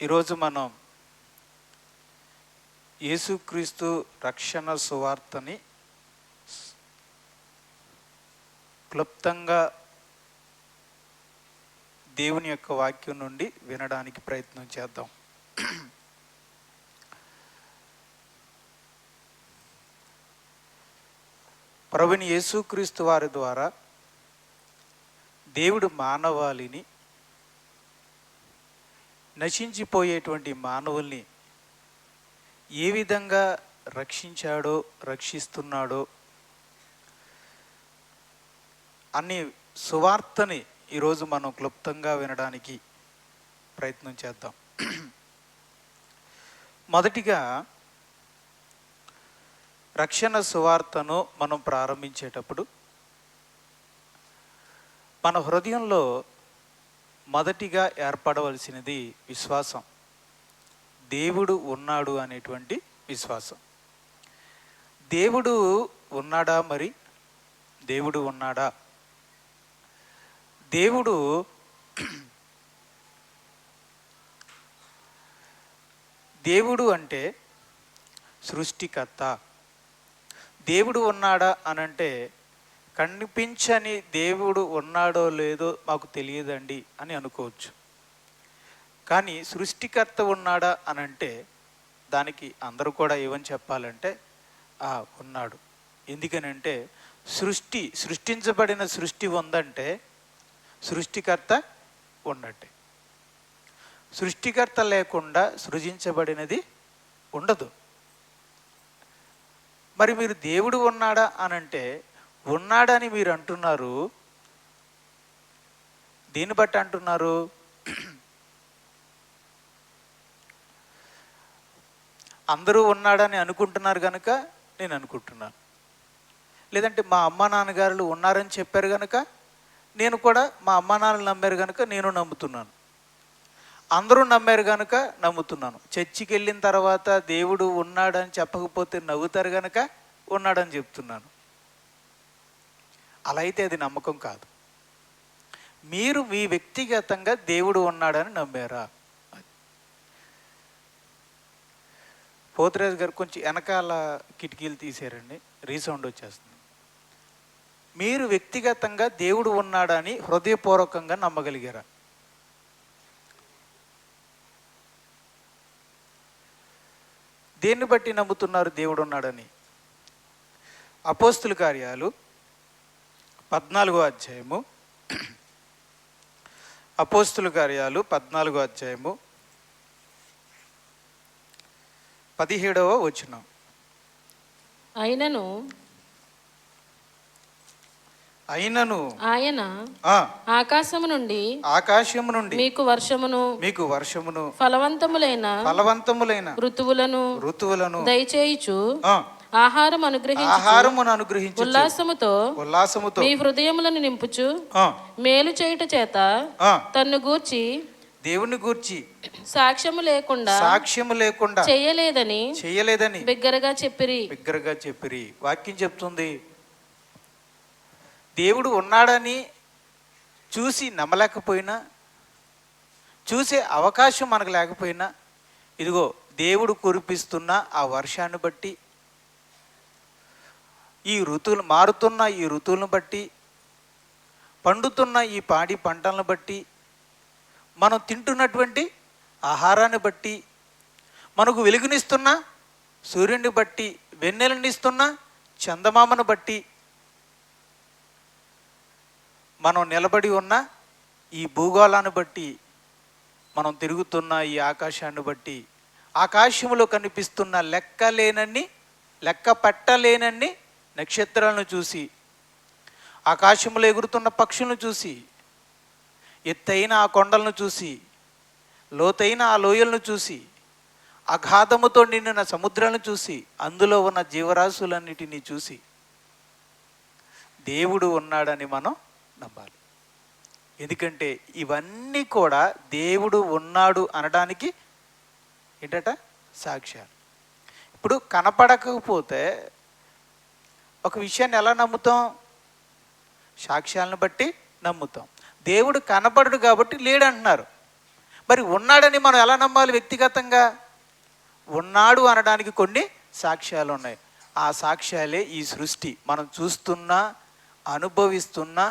ఈరోజు మనం యేసుక్రీస్తు రక్షణ సువార్తని క్లుప్తంగా దేవుని యొక్క వాక్యం నుండి వినడానికి ప్రయత్నం చేద్దాం. ప్రభుని యేసుక్రీస్తు వారి ద్వారా దేవుడు మానవాళిని, నశించిపోయేటువంటి మానవుల్ని ఏ విధంగా రక్షించాడో, రక్షిస్తున్నాడో అనే సువార్తని ఈరోజు మనం క్లుప్తంగా వినడానికి ప్రయత్నం చేద్దాం. మొదటిగా రక్షణ సువార్తను మనం ప్రారంభించేటప్పుడు మన హృదయంలో మొదటిగా ఏర్పడవలసినది విశ్వాసం. దేవుడు ఉన్నాడు అనేటువంటి విశ్వాసం. దేవుడు ఉన్నాడా? మరి దేవుడు ఉన్నాడా? దేవుడు అంటే సృష్టికర్త. దేవుడు ఉన్నాడా అనంటే కనిపించని దేవుడు ఉన్నాడో లేదో మాకు తెలియదండి అని అనుకోవచ్చు. కానీ సృష్టికర్త ఉన్నాడా అనంటే దానికి అందరూ కూడా ఏమని చెప్పాలంటే ఉన్నాడు. ఎందుకనంటే సృష్టించబడిన సృష్టి ఉందంటే సృష్టికర్త ఉన్నట్టే. సృష్టికర్త లేకుండా సృజించబడినది ఉండదు. మరి మీరు దేవుడు ఉన్నాడా అనంటే ఉన్నాడని మీరు అంటున్నారు. దీన్ని బట్టి అంటున్నారు, అందరూ ఉన్నాడని అనుకుంటున్నారు కనుక నేను అనుకుంటున్నాను. లేదంటే మా అమ్మ నాన్నగారులు ఉన్నారని చెప్పారు కనుక నేను కూడా మా అమ్మ నాన్నలు నమ్మారు కనుక నేను నమ్ముతున్నాను. అందరూ నమ్మారు కనుక నమ్ముతున్నాను. చర్చికి వెళ్ళిన తర్వాత దేవుడు ఉన్నాడని చెప్పకపోతే నవ్వుతారు కనుక ఉన్నాడని చెప్తున్నాను. అలా అయితే అది నమ్మకం కాదు. మీరు మీ వ్యక్తిగతంగా దేవుడు ఉన్నాడని నమ్మారా? పోతురాజు గారు కొంచెం వెనకాల కిటికీలు తీసారండి, రీసౌండ్ వచ్చేస్తుంది. మీరు వ్యక్తిగతంగా దేవుడు ఉన్నాడని హృదయపూర్వకంగా నమ్మగలిగారా? దేన్ని బట్టి నమ్ముతున్నారు దేవుడు ఉన్నాడని? అపోస్తుల కార్యాలు 14వ అధ్యాయము, అపోస్తుల కార్యాలు 14వ అధ్యాయము 17వ వచనం. అయినను ఆయన ఆకాశము నుండి మీకు వర్షమును ఫలవంతములైన ఋతువులను దయచేయుచు ఆహారమును అనుగ్రహించు ఉల్లాసముతో మీ హృదయములను నింపుచు మేలు చేయుట చేత తన్ను గూర్చి దేవుని గూర్చి సాక్ష్యము లేకుండా చేయలేదని బిగ్గరగా చెప్పిరి. వాక్యం చెప్తుంది, దేవుడు ఉన్నాడని చూసి నమ్మలేకపోయినా, చూసే అవకాశం మనకు లేకపోయినా, ఇదిగో దేవుడు కురిపిస్తున్న ఆ వర్షాన్ని బట్టి, ఈ ఋతువులు మారుతున్న ఈ ఋతువులను బట్టి, పండుతున్న ఈ పాడి పంటలను బట్టి, మనం తింటున్నటువంటి ఆహారాన్ని బట్టి, మనకు వెలుగునిస్తున్న సూర్యుని బట్టి, వెన్నెలనిస్తున్న చందమామను బట్టి, మనం నిలబడి ఉన్న ఈ భూగోళాన్ని బట్టి, మనం తిరుగుతున్న ఈ ఆకాశాన్ని బట్టి, ఆకాశంలో కనిపిస్తున్న లెక్క పెట్టలేనన్ని నక్షత్రాలను చూసి, ఆకాశంలో ఎగురుతున్న పక్షులను చూసి, ఎత్తైన ఆ కొండలను చూసి, లోతైన ఆ లోయలను చూసి, అగాధముతో నిండిన సముద్రాలను చూసి, అందులో ఉన్న జీవరాశులన్నిటినీ చూసి దేవుడు ఉన్నాడని మనం నమ్మాలి. ఎందుకంటే ఇవన్నీ కూడా దేవుడు ఉన్నాడు అనడానికి ఏంటట? సాక్ష్యాలు. ఇప్పుడు కనపడకపోతే ఒక విషయాన్ని ఎలా నమ్ముతాం? సాక్ష్యాలను బట్టి నమ్ముతాం. దేవుడు కనపడడు కాబట్టి లేడు అంటున్నారు. మరి ఉన్నాడని మనం ఎలా నమ్మాలి వ్యక్తిగతంగా? ఉన్నాడు అనడానికి కొన్ని సాక్ష్యాలు ఉన్నాయి. ఆ సాక్ష్యాలే ఈ సృష్టి. మనం చూస్తున్నా అనుభవిస్తున్నా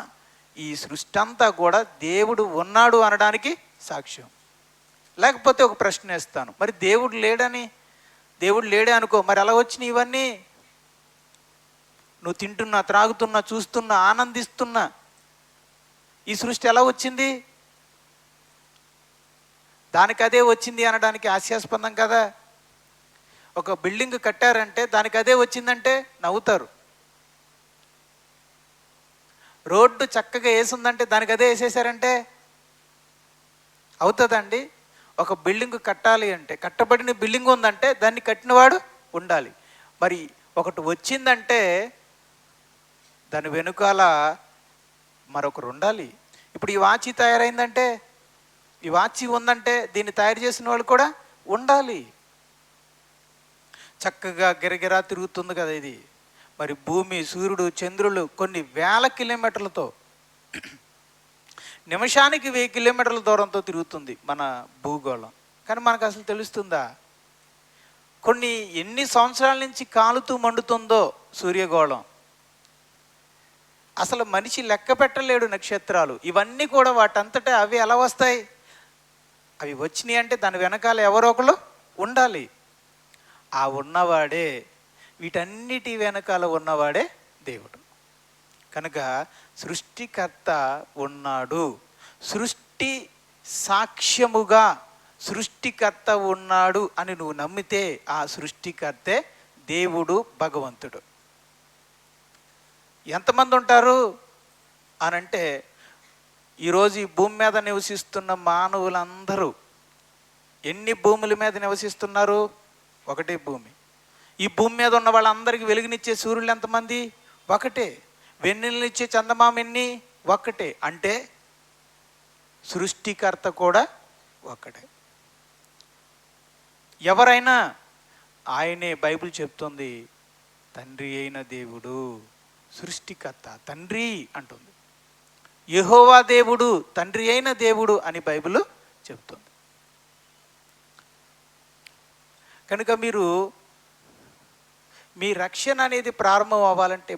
ఈ సృష్టి అంతా కూడా దేవుడు ఉన్నాడు అనడానికి సాక్ష్యం. లేకపోతే ఒక ప్రశ్న వేస్తాను, మరి దేవుడు లేడే అనుకో, మరి ఎలా వచ్చినాయి ఇవన్నీ? నువ్వు తింటున్నా, త్రాగుతున్నా, చూస్తున్నా, ఆనందిస్తున్నా ఈ సృష్టి ఎలా వచ్చింది? దానికి అదే వచ్చింది అనడానికి హాస్యాస్పదం కదా. ఒక బిల్డింగ్ కట్టారంటే దానికి అదే వచ్చిందంటే నవ్వుతారు. రోడ్డు చక్కగా వేసిందంటే దానికి అదే వేసేసారంటే అవుతుందండి? ఒక బిల్డింగ్ కట్టాలి అంటే, కట్టబడిన బిల్డింగ్ ఉందంటే దాన్ని కట్టినవాడు ఉండాలి. మరి ఒకటి వచ్చిందంటే దాని వెనుకాల మరొకరు ఉండాలి. ఇప్పుడు ఈ వాచి తయారైందంటే, ఈ వాచి ఉందంటే దీన్ని తయారు చేసిన వాళ్ళు కూడా ఉండాలి. చక్కగా గిరగిరా తిరుగుతుంది కదా ఇది. మరి భూమి, సూర్యుడు, చంద్రులు కొన్ని వేల కిలోమీటర్లతో, నిమిషానికి 1000 కిలోమీటర్ల దూరంతో తిరుగుతుంది మన భూగోళం. కానీ మనకు అసలు తెలుస్తుందా? కొన్ని ఎన్ని సంవత్సరాల నుంచి కాలుతూ మండుతుందో సూర్యగోళం. అసలు మనిషి లెక్క పెట్టలేడు నక్షత్రాలు. ఇవన్నీ కూడా వాటంతటా అవి ఎలా వస్తాయి? అవి వచ్చినాయి అంటే దాని వెనకాల ఎవరో ఒకరు ఉండాలి. ఆ ఉన్నవాడే, వీటన్నిటి వెనకాల ఉన్నవాడే దేవుడు. కనుక సృష్టికర్త ఉన్నాడు. సృష్టి సాక్ష్యముగా సృష్టికర్త ఉన్నాడు అని నువ్వు నమ్మితే ఆ సృష్టికర్తే దేవుడు, భగవంతుడు. ఎంతమంది ఉంటారు అనంటే, ఈరోజు ఈ భూమి మీద నివసిస్తున్న మానవులందరూ ఎన్ని భూముల మీద నివసిస్తున్నారు? ఒకటే భూమి. ఈ భూమి మీద ఉన్న వాళ్ళందరికీ వెలుగునిచ్చే సూర్యులు ఎంతమంది? ఒకటే. వెన్నెలనిచ్చే చందమామ ఎన్ని? ఒక్కటే. అంటే సృష్టికర్త కూడా ఒక్కటే. ఎవరైనా ఆయనే, బైబిల్ చెప్తుంది, తండ్రి అయిన దేవుడు, సృష్టికర్త, తండ్రి అంటుంది. యెహోవా దేవుడు, తండ్రి అయిన దేవుడు అని బైబిల్ చెప్తుంది. కనుక మీరు మీ రక్షణ అనేది ప్రారంభం అవ్వాలంటే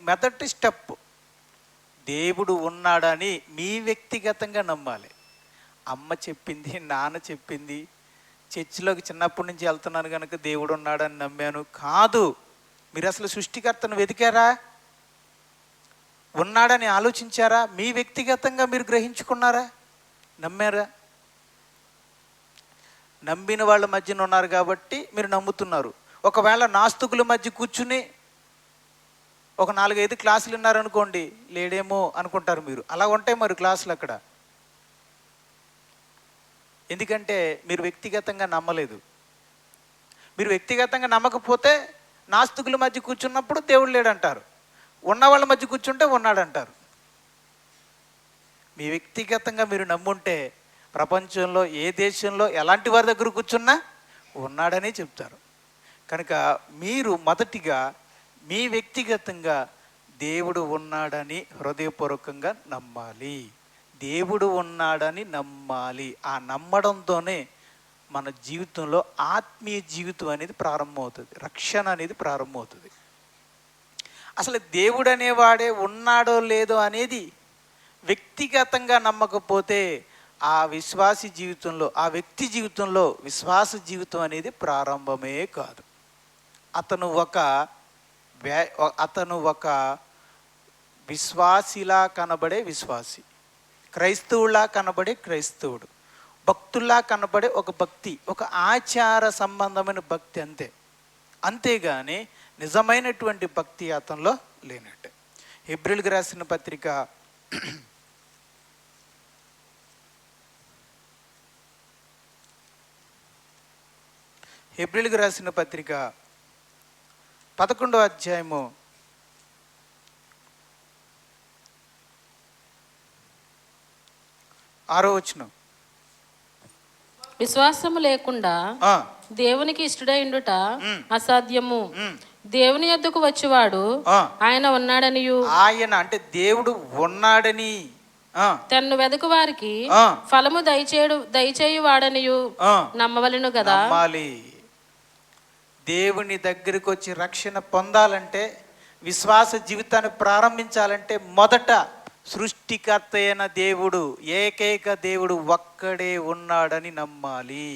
మొదటి స్టెప్ దేవుడు ఉన్నాడని మీ వ్యక్తిగతంగా నమ్మాలి. అమ్మ చెప్పింది, నాన్న చెప్పింది, చర్చిలోకి చిన్నప్పటి నుంచి వెళ్తున్నాను కనుక దేవుడు ఉన్నాడని నమ్మాను కాదు. మీరు అసలు సృష్టికర్తను వెతికారా? ఉన్నాడని ఆలోచించారా? మీ వ్యక్తిగతంగా మీరు గ్రహించుకున్నారా? నమ్మారా? నమ్మిన వాళ్ళ మధ్యన ఉన్నారు కాబట్టి మీరు నమ్ముతున్నారు. ఒకవేళ నాస్తికుల మధ్య కూర్చుని ఒక 4-5 క్లాసులు ఉన్నారనుకోండి, లేడేమో అనుకుంటారు మీరు. అలా ఉంటాయి మరి క్లాసులు అక్కడ. ఎందుకంటే మీరు వ్యక్తిగతంగా నమ్మలేదు. మీరు వ్యక్తిగతంగా నమ్మకపోతే నాస్తికుల మధ్య కూర్చున్నప్పుడు దేవుడు లేడంటారు, ఉన్న వాళ్ళ మధ్య కూర్చుంటే ఉన్నాడంటారు. మీ వ్యక్తిగతంగా మీరు నమ్ముంటే ప్రపంచంలో ఏ దేశంలో ఎలాంటి వారి దగ్గర కూర్చున్నా ఉన్నాడని చెప్తారు. కనుక మీరు మొదటిగా మీ వ్యక్తిగతంగా దేవుడు ఉన్నాడని హృదయపూర్వకంగా నమ్మాలి. దేవుడు ఉన్నాడని నమ్మాలి. ఆ నమ్మడంతోనే మన జీవితంలో ఆత్మీయ జీవితం అనేది ప్రారంభమవుతుంది, రక్షణ అనేది ప్రారంభమవుతుంది. అసలు దేవుడు అనేవాడే ఉన్నాడో లేదో అనేది వ్యక్తిగతంగా నమ్మకపోతే ఆ విశ్వాసి జీవితంలో, ఆ వ్యక్తి జీవితంలో విశ్వాస జీవితం అనేది ప్రారంభమే కాదు. అతను ఒక విశ్వాసిలా కనబడే విశ్వాసి, క్రైస్తవులా కనబడే క్రైస్తవుడు, భక్తుల్లా కనబడే ఒక భక్తి, ఒక ఆచార సంబంధమైన భక్తి అంతే. అంతేగాని నిజమైనటువంటి భక్తి అతనిలో లేనట్టే. హెబ్రీయులకు రాసిన పత్రిక 11వ అధ్యాయము 6వ వచనం. విశ్వాసము లేకుండా దేవునికి ఇష్టడైండుట అసాధ్యము. దేవుని యొద్దకు వచ్చేవాడు ఆయన ఉన్నాడనియు, ఆయన అంటే దేవుడు ఉన్నాడని తన్ను వెదకు వారికి ఆ. ఫలము దయచేయు వాడనియు నమ్మవలెను కదా. నమ్మాలి. దేవుని దగ్గరికి వచ్చి రక్షణ పొందాలంటే, విశ్వాస జీవితాన్ని ప్రారంభించాలంటే మొదట సృష్టికర్త అయిన దేవుడు, ఏకైక దేవుడు ఒక్కడే ఉన్నాడని నమ్మాలి.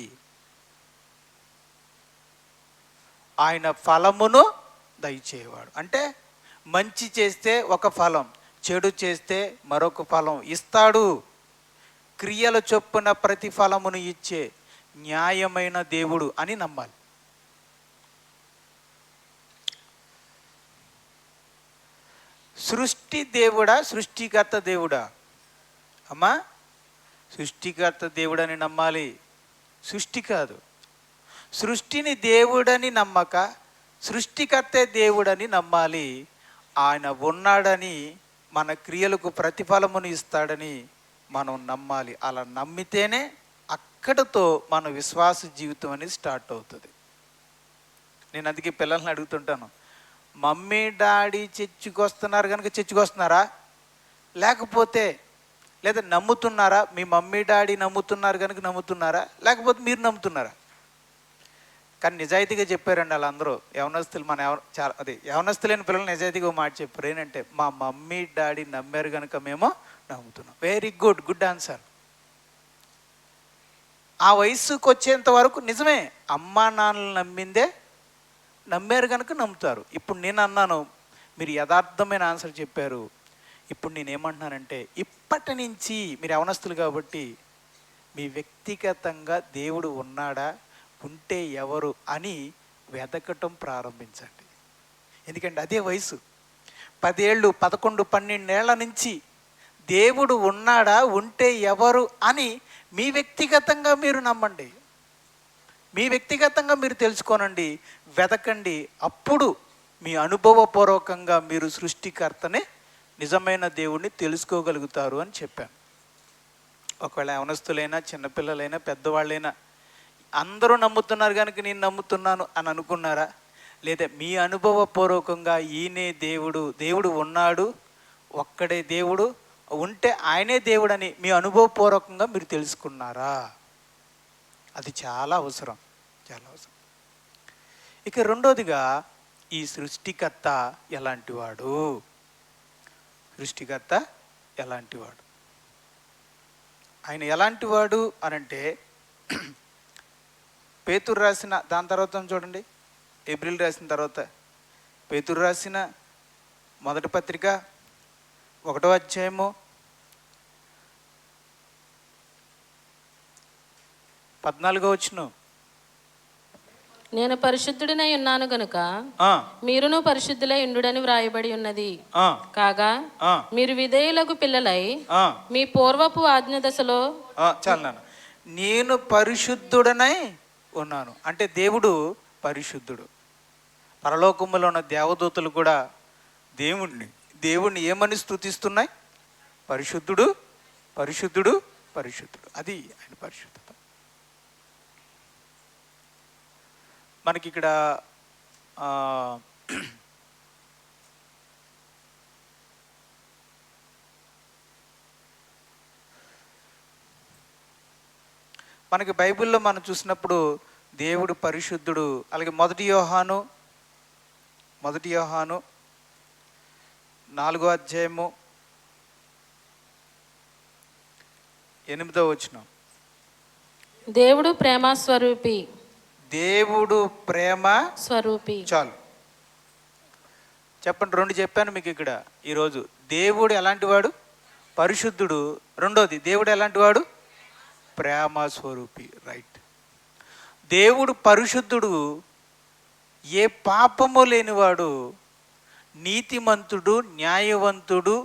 ఆయన ఫలమును దయచేవాడు అంటే మంచి చేస్తే ఒక ఫలం, చెడు చేస్తే మరొక ఫలం ఇస్తాడు. క్రియల చొప్పున ప్రతిఫలమును ఇచ్చే న్యాయమైన దేవుడు అని నమ్మాలి. సృష్టి దేవుడా, సృష్టికర్త దేవుడా? అమ్మా, సృష్టికర్త దేవుడని నమ్మాలి. సృష్టి కాదు. సృష్టిని దేవుడని నమ్మక సృష్టికర్తే దేవుడని నమ్మాలి. ఆయన ఉన్నాడని, మన క్రియలకు ప్రతిఫలమును ఇస్తాడని మనం నమ్మాలి. అలా నమ్మితేనే అక్కడితో మన విశ్వాస జీవితం అనేది స్టార్ట్ అవుతుంది. నేను అందుకే పిల్లల్ని అడుగుతుంటాను, మమ్మీ డాడీ చర్చికి వస్తున్నారు కనుక చర్చికి వస్తున్నారా, లేదా నమ్ముతున్నారా? మీ మమ్మీ డాడీ నమ్ముతున్నారు కనుక నమ్ముతున్నారా, లేకపోతే మీరు నమ్ముతున్నారా? కానీ నిజాయితీగా చెప్పారండి వాళ్ళందరూ. యవనస్తులు యవనస్తులైన పిల్లలు నిజాయితీగా మాట చెప్పారు. ఏంటంటే, మా మమ్మీ డాడీ నమ్మారు కనుక మేము నమ్ముతున్నాం. Very good, good answer. ఆ వయసుకు వచ్చేంత వరకు నిజమే, అమ్మా నాన్నలు నమ్మారు కనుక నమ్ముతారు. ఇప్పుడు నేను అన్నాను, మీరు యథార్థమైన ఆన్సర్ చెప్పారు. ఇప్పుడు నేనేమంటున్నానంటే, ఇప్పటి నుంచి మీరు యవనస్తులు కాబట్టి మీ వ్యక్తిగతంగా దేవుడు ఉన్నాడా, ఉంటే ఎవరు అని వెతకటం ప్రారంభించండి. ఎందుకంటే అదే వయసు, 10 ఏళ్ళు, 11, 12 ఏళ్ల నుంచి దేవుడు ఉన్నాడా, ఉంటే ఎవరు అని మీ వ్యక్తిగతంగా మీరు నమ్మండి. మీ వ్యక్తిగతంగా మీరు తెలుసుకోనండి, వెతకండి. అప్పుడు మీ అనుభవపూర్వకంగా మీరు సృష్టికర్తని, నిజమైన దేవుణ్ణి తెలుసుకోగలుగుతారు అని చెప్పాను. ఒకవేళ యవనస్తులైనా, చిన్నపిల్లలైనా, పెద్దవాళ్ళైనా అందరూ నమ్ముతున్నారు కనుక నేను నమ్ముతున్నాను అని అనుకున్నారా? లేదా మీ అనుభవపూర్వకంగా ఈయనే దేవుడు ఉన్నాడు, ఒక్కడే దేవుడు, ఉంటే ఆయనే దేవుడని మీ అనుభవపూర్వకంగా మీరు తెలుసుకున్నారా? అది చాలా అవసరం, చాలా అవసరం. ఇక రెండోదిగా, ఈ సృష్టికర్త ఎలాంటివాడు? సృష్టికర్త ఎలాంటివాడు? ఆయన ఎలాంటివాడు అనంటే, పేతురు రాసిన దాని తర్వాత చూడండి, ఏప్రిల్ రాసిన తర్వాత పేతురు రాసిన మొదటి పత్రిక 1వ అధ్యాయము 14వ వచనం, నేను పరిశుద్ధుడినై ఉన్నాను గనుక మీరును పరిశుద్ధులై ఉండుడని వ్రాయబడి ఉన్నది. కాగా మీరు విధేయులకు పిల్లలై మీ పూర్వపు ఆజ్ఞ దశలో. చాలు నాన్న, నేను పరిశుద్ధుడనై ఉన్నాను అంటే దేవుడు పరిశుద్ధుడు. పరలోకములో ఉన్న దేవదూతలు కూడా దేవుణ్ణి ఏమని స్తుతిస్తున్నాయి? పరిశుద్ధుడు, పరిశుద్ధుడు, పరిశుద్ధుడు. అది ఆయన పరిశుద్ధత. మనకి ఇక్కడ మనకి బైబిల్లో మనం చూసినప్పుడు దేవుడు పరిశుద్ధుడు. అలాగే మొదటి యోహాను 4వ అధ్యాయము 8వ వచనం, దేవుడు ప్రేమ స్వరూపి. దేవుడు ప్రేమ స్వరూపి. చాలు చెప్పండి, 2 చెప్పాను మీకు ఇక్కడ ఈరోజు. దేవుడు ఎలాంటి వాడు? పరిశుద్ధుడు. రెండోది, దేవుడు ఎలాంటి వాడు? ప్రేమ స్వరూపి. రైట్. దేవుడు పరిశుద్ధుడు, ఏ పాపము లేనివాడు, నీతిమంతుడు, న్యాయవంతుడు,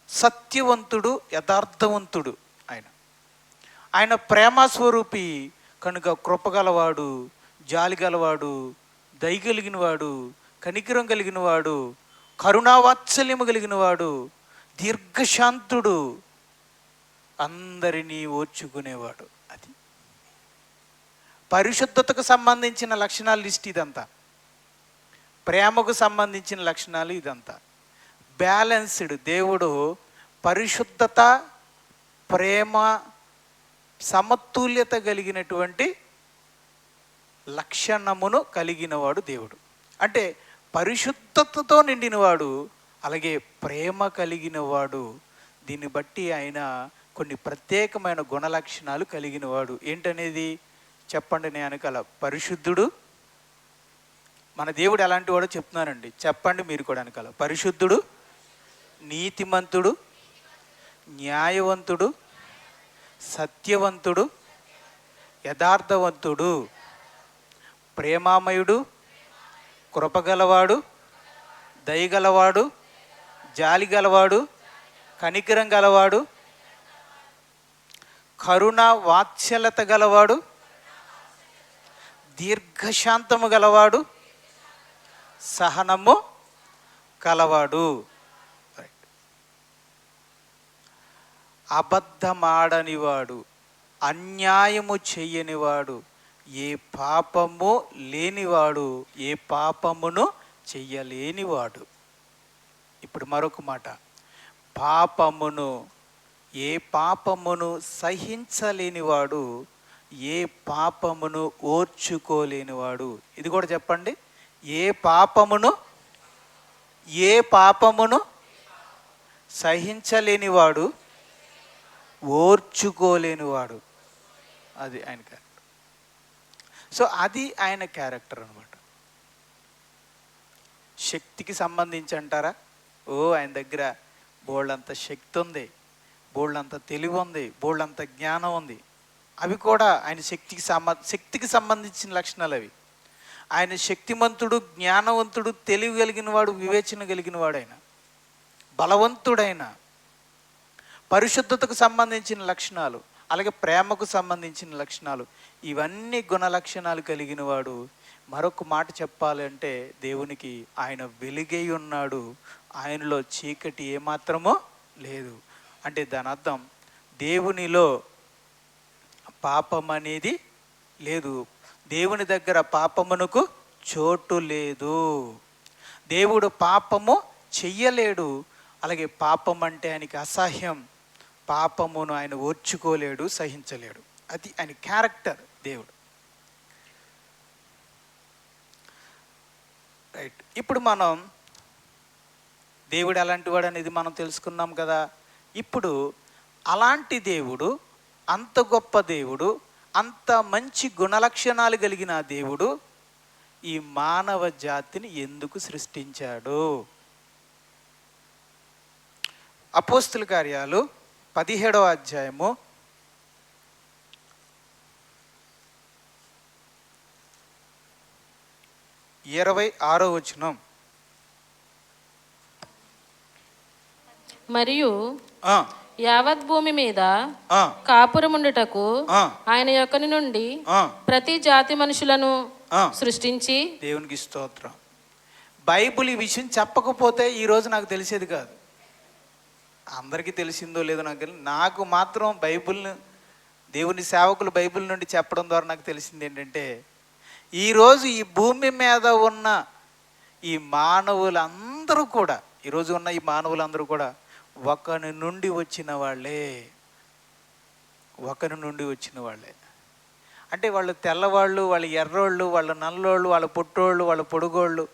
సత్యవంతుడు, యథార్థవంతుడు. ఆయన ప్రేమ స్వరూపి కనుక కృపగలవాడు, జాలి గలవాడు, దయ కలిగినవాడు, కనికరం కలిగినవాడు, కరుణావాత్సల్యము కలిగినవాడు, దీర్ఘశాంతుడు, అందరినీ ఓర్చుకునేవాడు. అది పరిశుద్ధతకు సంబంధించిన లక్షణాల లిస్ట్ ఇదంతా. ప్రేమకు సంబంధించిన లక్షణాలు ఇదంతా. బ్యాలెన్స్డ్. దేవుడు పరిశుద్ధత, ప్రేమ, సమతుల్యత కలిగినటువంటి లక్షణమును కలిగినవాడు దేవుడు. అంటే పరిశుద్ధతతో నిండినవాడు, అలాగే ప్రేమ కలిగినవాడు. దీన్ని బట్టి ఆయన కొన్ని ప్రత్యేకమైన గుణలక్షణాలు కలిగినవాడు. ఏంటనేది చెప్పండి. నేను వెనకాల పరిశుద్ధుడు, మన దేవుడు ఎలాంటి వాడో చెప్తున్నానండి, చెప్పండి మీరు కూడా వెనకాల. పరిశుద్ధుడు, నీతిమంతుడు, న్యాయవంతుడు, సత్యవంతుడు, యథార్థవంతుడు, ప్రేమామయుడు, కృపగలవాడు, దయగలవాడు, జాలి గలవాడు, కనికరం గలవాడు, కరుణ వాత్సల్యత గలవాడు, దీర్ఘశాంతము గలవాడు, సహనము కలవాడు. అబద్ధమాడనివాడు, అన్యాయము చెయ్యనివాడు, ఏ పాపము లేనివాడు, ఏ పాపమును చెయ్యలేనివాడు. ఇప్పుడు మరొక మాట, పాపమును, ఏ పాపమును సహించలేనివాడు, ఏ పాపమును ఓర్చుకోలేనివాడు. ఇది కూడా చెప్పండి. ఏ పాపమును సహించలేనివాడు, ఓర్చుకోలేనివాడు. అది ఆయన క్యారెక్టర్. సో అది ఆయన క్యారెక్టర్ అనమాట. శక్తికి సంబంధించి అంటారా, ఆయన దగ్గర బోళ్ళంత శక్తి ఉంది, బోళ్ళంత తెలివి ఉంది, బోళ్ళంత జ్ఞానం ఉంది. అవి కూడా ఆయన శక్తికి సంబంధించిన లక్షణాలు అవి. ఆయన శక్తిమంతుడు, జ్ఞానవంతుడు, తెలివి కలిగిన వాడు, వివేచన కలిగిన వాడు, ఆయన బలవంతుడైన, పరిశుద్ధతకు సంబంధించిన లక్షణాలు, అలాగే ప్రేమకు సంబంధించిన లక్షణాలు, ఇవన్నీ గుణలక్షణాలు కలిగిన వాడు. మరొక మాట చెప్పాలంటే దేవునికి ఆయన వెలుగై ఉన్నాడు, ఆయనలో చీకటి ఏమాత్రమో లేదు. అంటే దాని అర్థం దేవునిలో పాపం అనేది లేదు, దేవుని దగ్గర పాపమునకు చోటు లేదు, దేవుడు పాపము చెయ్యలేడు, అలాగే పాపం అంటే ఆయనకి అసహ్యం, పాపమును ఆయన ఓర్చుకోలేడు, సహించలేడు. అది ఆయన క్యారెక్టర్ దేవుడు. రైట్. ఇప్పుడు మనం దేవుడు ఎలాంటి వాడు అనేది మనం తెలుసుకున్నాం కదా. ఇప్పుడు అలాంటి దేవుడు, అంత గొప్ప దేవుడు, అంత మంచి గుణలక్షణాలు కలిగిన దేవుడు ఈ మానవ జాతిని ఎందుకు సృష్టించాడు? అపోస్తుల కార్యాలు 17వ అధ్యాయము 26వ వచనం. మరియు యావత్ భూమి మీద కాపురముండుటకు ఆయన యొక్కని నుండి ప్రతి జాతి మనుషులను సృష్టించి. దేవునికి స్తోత్రం. బైబిల్ ఈ విషయం చెప్పకపోతే ఈరోజు నాకు తెలిసేది కాదు. అందరికీ తెలిసిందో లేదో నాకు మాత్రం బైబిల్ని, దేవుని సేవకులు బైబిల్ నుండి చెప్పడం ద్వారా నాకు తెలిసింది ఏంటంటే, ఈరోజు ఈ భూమి మీద ఉన్న ఈ మానవులందరూ కూడా, ఈరోజు ఉన్న ఈ మానవులందరూ కూడా ఒకరి నుండి వచ్చిన వాళ్ళే. అంటే వాళ్ళు తెల్లవాళ్ళు, వాళ్ళు ఎర్రోళ్ళు, వాళ్ళు నల్లోళ్ళు, వాళ్ళ పొట్టోళ్ళు, వాళ్ళ పొడుగోళ్ళు,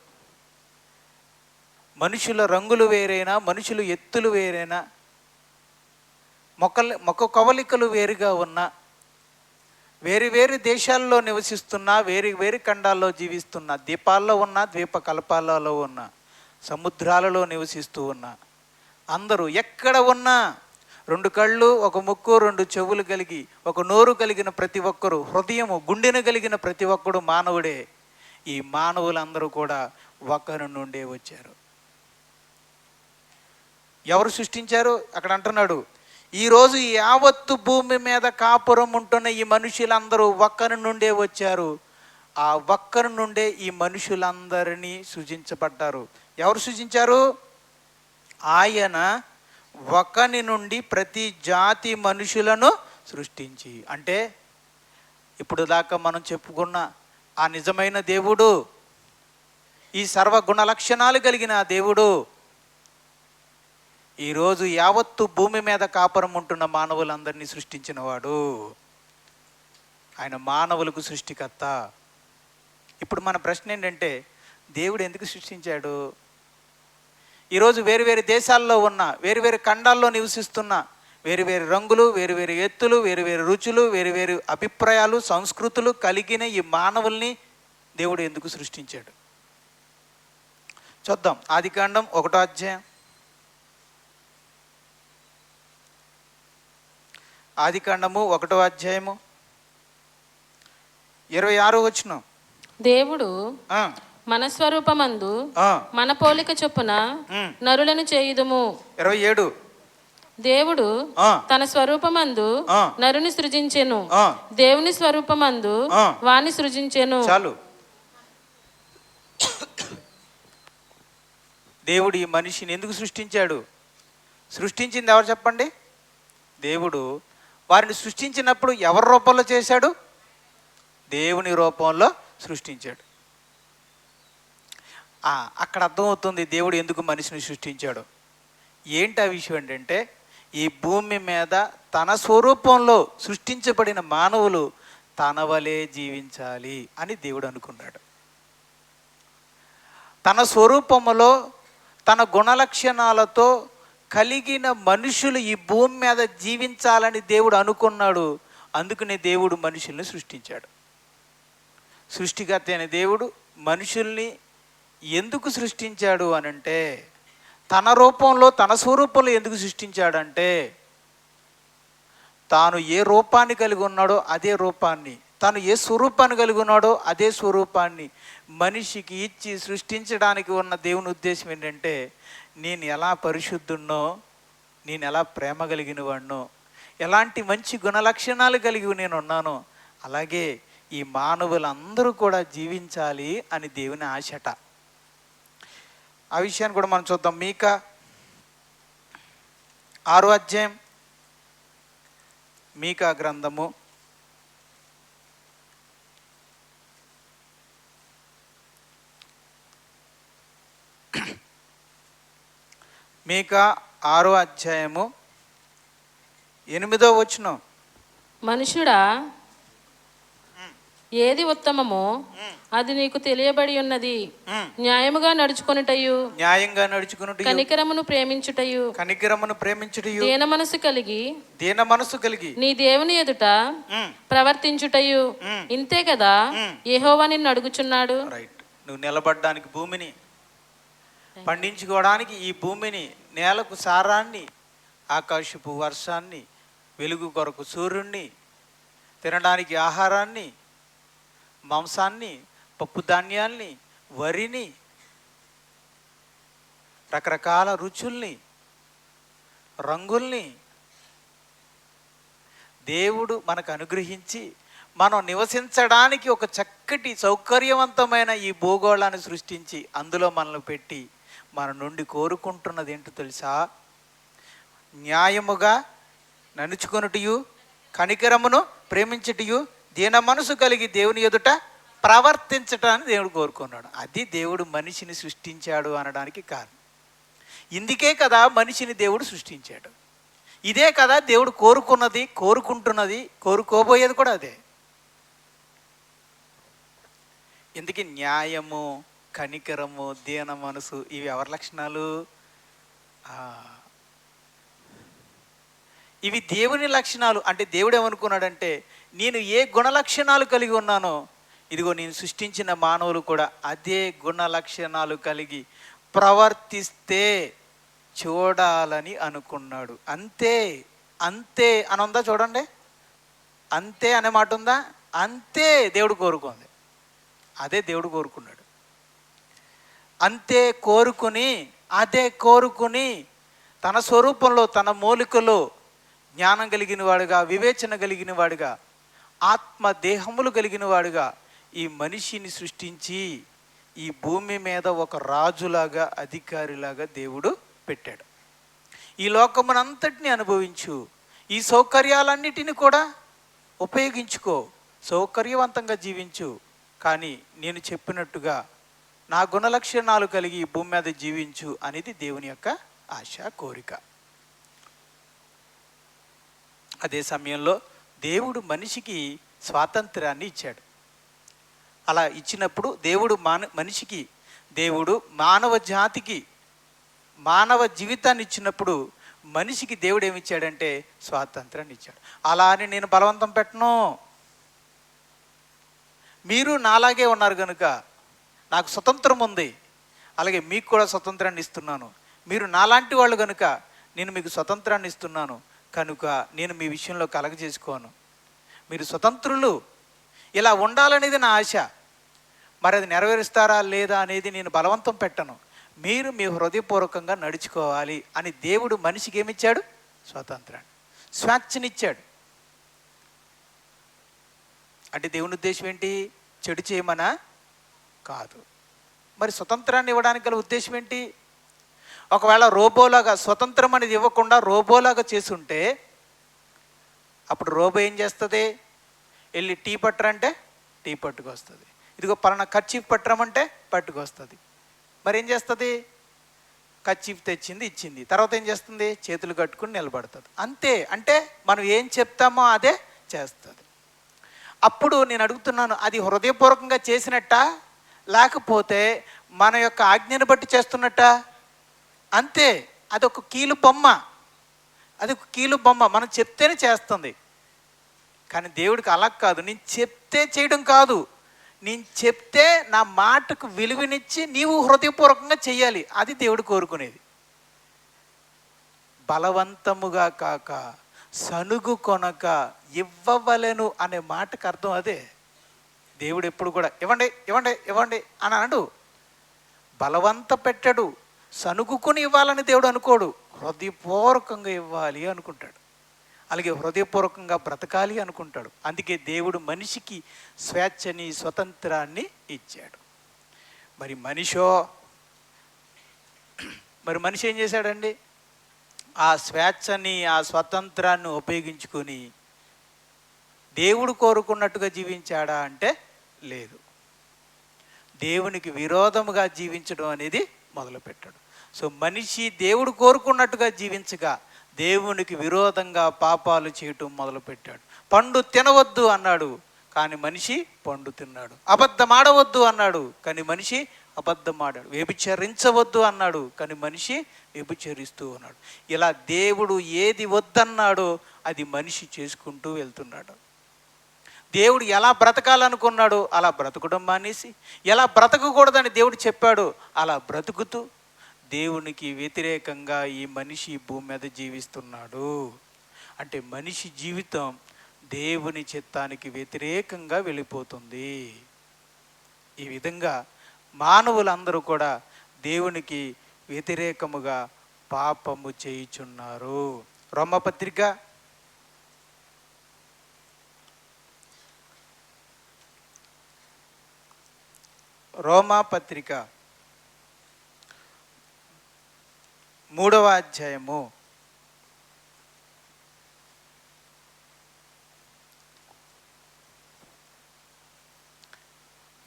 మనుషుల రంగులు వేరైనా, మనుషులు ఎత్తులు వేరైనా, మొక్క కవలికలు వేరుగా ఉన్నా, వేరు దేశాల్లో నివసిస్తున్నా, వేరు ఖండాల్లో జీవిస్తున్నా, ద్వీపాల్లో ఉన్నా, ద్వీప కల్పాలలో ఉన్నా, సముద్రాలలో నివసిస్తూ ఉన్నా, అందరూ ఎక్కడ ఉన్నా 2 కళ్ళు, 1 ముక్కు, 2 చెవులు కలిగి, 1 నోరు కలిగిన ప్రతి ఒక్కరు, హృదయము, గుండెను కలిగిన ప్రతి ఒక్కడు మానవుడే. ఈ మానవులందరూ కూడా ఒకరి నుండే వచ్చారు. ఎవరు సృష్టించారు? అక్కడ అంటున్నాడు, ఈరోజు యావత్తు భూమి మీద కాపురం ఉంటున్న ఈ మనుషులందరూ ఒక్కరి నుండే వచ్చారు. ఆ ఒక్కరి నుండే ఈ మనుషులందరినీ సృజించబడ్డారు. ఎవరు సృజించారు? ఆయన ఒకని నుండి ప్రతి జాతి మనుషులను సృష్టించి. అంటే ఇప్పుడు దాకా మనం చెప్పుకున్న ఆ నిజమైన దేవుడు, ఈ సర్వగుణ లక్షణాలు కలిగిన దేవుడు ఈరోజు యావత్తు భూమి మీద కాపురం ఉంటున్న మానవులందరినీ సృష్టించిన వాడు ఆయన, మానవులకు సృష్టికర్త. ఇప్పుడు మన ప్రశ్న ఏంటంటే, దేవుడు ఎందుకు సృష్టించాడు? ఈరోజు వేరు వేరు దేశాల్లో ఉన్న, వేరు వేరు ఖండాల్లో నివసిస్తున్న, వేరు వేరు రంగులు, వేరు వేరు ఎత్తులు, వేరు వేరు రుచులు, వేరు వేరు అభిప్రాయాలు, సంస్కృతులు కలిగిన ఈ మానవుల్ని దేవుడు ఎందుకు సృష్టించాడు? చూద్దాం. ఆదికాండం 1వ అధ్యాయం. ఆదికాండము 1వ అధ్యాయము 26వ వచనం. దేవుడు మన స్వరూపమందు మన పోలిక చొప్పున నరులను చేయుదుము. 27. దేవుడు తన స్వరూపమందు నరుని సృజించెను, దేవుని స్వరూపమందు వాణ్ణి సృజించెను. చాలు. దేవుడు ఈ మనిషిని ఎందుకు సృష్టించాడు? సృష్టించింది ఎవరు చెప్పండి? దేవుడు. వారిని సృష్టించినప్పుడు ఎవరి రూపంలో చేశాడు? దేవుని రూపంలో సృష్టించాడు. అక్కడ అర్థమవుతుంది దేవుడు ఎందుకు మనిషిని సృష్టించాడు. ఏంటి ఆ విషయం ఏంటంటే, ఈ భూమి మీద తన స్వరూపంలో సృష్టించబడిన మానవులు తన వలె జీవించాలి అని దేవుడు అనుకున్నాడు. తన స్వరూపములో తన గుణలక్షణాలతో కలిగిన మనుషులు ఈ భూమి మీద జీవించాలని దేవుడు అనుకున్నాడు. అందుకనే దేవుడు మనుషుల్ని సృష్టించాడు. సృష్టికర్త అయిన దేవుడు మనుషుల్ని ఎందుకు సృష్టించాడు అనంటే, తన రూపంలో తన స్వరూపంలో ఎందుకు సృష్టించాడంటే, తాను ఏ రూపాన్ని కలిగి ఉన్నాడో అదే రూపాన్ని, తాను ఏ స్వరూపాన్ని కలిగి ఉన్నాడో అదే స్వరూపాన్ని మనిషికి ఇచ్చి సృష్టించడానికి ఉన్న దేవుని ఉద్దేశం ఏంటంటే, నేను ఎలా పరిశుద్ధున్నో, నేను ఎలా ప్రేమ కలిగిన వాడినో, ఎలాంటి మంచి గుణలక్షణాలు కలిగి నేను ఉన్నానో, అలాగే ఈ మానవులందరూ కూడా జీవించాలి అని దేవుని ఆశట. ఆ విషయాన్ని కూడా మనం చూద్దాం. మీకా 6వ అధ్యాయం. మీకా గ్రంథము 6వ అధ్యాయము 8వ వచనం. మనుషుడా, ఏది ఉత్తమమో అది నీకు తెలియబడి ఉన్నది. న్యాయముగా నడుచుకొనుటయు, న్యాయంగా నడుచుకొనుటయు, కనికరమును ప్రేమించుటయు, కనికరమును ప్రేమించుటయు, దీన మనసు కలిగి నీ దేవుని ఎదుట ప్రవర్తించుటయు ఇంతే కదా యెహోవా నిన్ను అడుగుచున్నాడు. రైట్. నువ్వు నిలబడడానికి భూమిని, పండించుకోవడానికి ఈ భూమిని, నేలకు సారాన్ని, ఆకాశపు వర్షాన్ని, వెలుగు కొరకు సూర్యుడిని, తినడానికి ఆహారాన్ని, మాంసాన్ని, పప్పు ధాన్యాల్ని, వరిని, రకరకాల రుచుల్ని, రంగుల్ని దేవుడు మనకు అనుగ్రహించి మనం నివసించడానికి ఒక చక్కటి సౌకర్యవంతమైన ఈ భూగోళాన్ని సృష్టించి అందులో మనల్ని పెట్టి మన నుండి కోరుకుంటున్నది ఏంటో తెలుసా? న్యాయముగా నడుచుకొనుటయు, కనికరమును ప్రేమించుటయు, దీన మనసు కలిగి దేవుని ఎదుట ప్రవర్తించటాన్ని దేవుడు కోరుకున్నాడు. అది దేవుడు మనిషిని సృష్టించాడు అనడానికి కారణం. ఇందుకే కదా మనిషిని దేవుడు సృష్టించాడు. ఇదే కదా దేవుడు కోరుకున్నది, కోరుకుంటున్నది, కోరుకోబోయేది కూడా అదే. ఇందుకే న్యాయము, కనికరము, దీన మనసు ఇవి ఎవరి లక్షణాలు? ఇవి దేవుని లక్షణాలు. అంటే దేవుడు ఏమనుకున్నాడంటే, నేను ఏ గుణలక్షణాలు కలిగి ఉన్నానో, ఇదిగో నేను సృష్టించిన మానవులు కూడా అదే గుణలక్షణాలు కలిగి ప్రవర్తిస్తే చూడాలని అనుకున్నాడు. అంతే. అంతే అని ఉందా? చూడండి, అంతే అనే మాట ఉందా? అంతే దేవుడు కోరుకుంది. అదే దేవుడు కోరుకున్నాడు. అంతే కోరుకుని, అదే కోరుకుని తన స్వరూపంలో, తన మూలికలో జ్ఞానం కలిగిన వాడుగా, వివేచన కలిగిన వాడుగా, ఆత్మ దేహములు కలిగిన వాడుగా ఈ మనిషిని సృష్టించి ఈ భూమి మీద ఒక రాజులాగా, అధికారిలాగా దేవుడు పెట్టాడు. ఈ లోకమునంతటిని అనుభవించు, ఈ సౌకర్యాలన్నిటిని కూడా ఉపయోగించుకో, సౌకర్యవంతంగా జీవించు. కానీ నేను చెప్పినట్టుగా నా గుణలక్షణాలు కలిగి ఈ భూమి మీద జీవించు అనేది దేవుని యొక్క ఆశ, కోరిక. అదే సమయంలో దేవుడు మనిషికి స్వాతంత్రాన్ని ఇచ్చాడు. అలా ఇచ్చినప్పుడు దేవుడు దేవుడు మానవ జాతికి మానవ జీవితాన్ని ఇచ్చినప్పుడు మనిషికి దేవుడు ఏమిచ్చాడంటే స్వాతంత్రాన్ని ఇచ్చాడు. అలా అని నేను బలవంతం పెట్టను. మీరు నాలాగే ఉన్నారు కనుక నాకు స్వతంత్రం ఉంది, అలాగే మీకు కూడా స్వతంత్రాన్ని ఇస్తున్నాను. మీరు నాలాంటి వాళ్ళు కనుక నేను మీకు స్వతంత్రాన్ని ఇస్తున్నాను కనుక నేను మీ విషయంలో కలగజేసుకోను. మీరు స్వతంత్రులు, ఇలా ఉండాలనేది నా ఆశ. మరి అది నెరవేరుస్తారా లేదా అనేది నేను బలవంతం పెట్టను. మీరు మీ హృదయపూర్వకంగా నడుచుకోవాలి అని దేవుడు మనిషికి ఏమిచ్చాడు? స్వాతంత్రాన్ని, స్వేచ్ఛనిచ్చాడు. అంటే దేవుని ఉద్దేశం ఏంటి? చెడు చేయమనా? కాదు. మరి స్వతంత్రాన్ని ఇవ్వడానికి గల ఉద్దేశం ఏంటి? ఒకవేళ రోబోలాగా స్వతంత్రం అనేది ఇవ్వకుండా రోబోలాగా చేసుంటే అప్పుడు రోబో ఏం చేస్తుంది? వెళ్ళి టీ పట్టరంటే టీ పట్టుకొస్తుంది, ఇదిగో పలానా కర్చీఫ్ పట్టరమంటే పట్టుకొస్తుంది. మరి ఏం చేస్తుంది? కర్చీఫ్ తెచ్చింది, ఇచ్చింది, తర్వాత ఏం చేస్తుంది? చేతులు కట్టుకుని నిలబడుతుంది. అంతే. అంటే మనం ఏం చెప్తామో అదే చేస్తుంది. అప్పుడు నేను అడుగుతున్నాను, అది హృదయపూర్వకంగా చేసినట్ట లేకపోతే మన యొక్క ఆజ్ఞను బట్టి చేస్తున్నట్ట? అంతే. అదొక కీలు బొమ్మ, అదొక కీలు బొమ్మ. మనం చెప్తేనే చేస్తుంది. కానీ దేవుడికి అలా కాదు. నేను చెప్తే చేయడం కాదు, నేను చెప్తే నా మాటకు విలువనిచ్చి నీవు హృదయపూర్వకంగా చెయ్యాలి. అది దేవుడు కోరుకునేది. బలవంతముగా కాక సనుగు కొనక ఇవ్వవలెను అనే మాటకు అర్థం అదే. దేవుడు ఎప్పుడు కూడా ఇవ్వండి ఇవ్వండి ఇవ్వండి అని అనడు, బలవంత పెట్టడు, సనుగుకొని ఇవ్వాలని దేవుడు అనుకోడు. హృదయపూర్వకంగా ఇవ్వాలి అనుకుంటాడు, అలాగే హృదయపూర్వకంగా బ్రతకాలి అనుకుంటాడు. అందుకే దేవుడు మనిషికి స్వేచ్ఛని, స్వతంత్రాన్ని ఇచ్చాడు. మరి మనిషి ఏం చేశాడండి? ఆ స్వేచ్ఛని, ఆ స్వతంత్రాన్ని ఉపయోగించుకొని దేవుడు కోరుకున్నట్టుగా జీవించాడా అంటే లేదు. దేవునికి విరోధముగా జీవించడం అనేది మొదలుపెట్టాడు. సో మనిషి దేవుడు కోరుకున్నట్టుగా జీవించగా దేవునికి విరోధంగా పాపాలు చేయటం మొదలుపెట్టాడు. పండు తినవద్దు అన్నాడు, కానీ మనిషి పండు తిన్నాడు. అబద్ధం ఆడవద్దు అన్నాడు, కానీ మనిషి అబద్ధం ఆడాడు. వ్యభిచరించవద్దు అన్నాడు, కానీ మనిషి వ్యభిచరిస్తూ ఉన్నాడు. ఇలా దేవుడు ఏది వద్దన్నాడో అది మనిషి చేసుకుంటూ వెళ్తున్నాడు. దేవుడు ఎలా బ్రతకాలనుకున్నాడో అలా బ్రతకడం మానేసి, ఎలా బ్రతకకూడదని దేవుడు చెప్పాడు అలా బ్రతుకుతూ దేవునికి వ్యతిరేకంగా ఈ మనిషి భూమి మీద జీవిస్తున్నాడు. అంటే మనిషి జీవితం దేవుని చిత్తానికి వ్యతిరేకంగా వెళ్ళిపోతుంది. ఈ విధంగా మానవులందరూ కూడా దేవునికి వ్యతిరేకముగా పాపము చేయుచున్నారు. రోమపత్రిక 3వ అధ్యాయము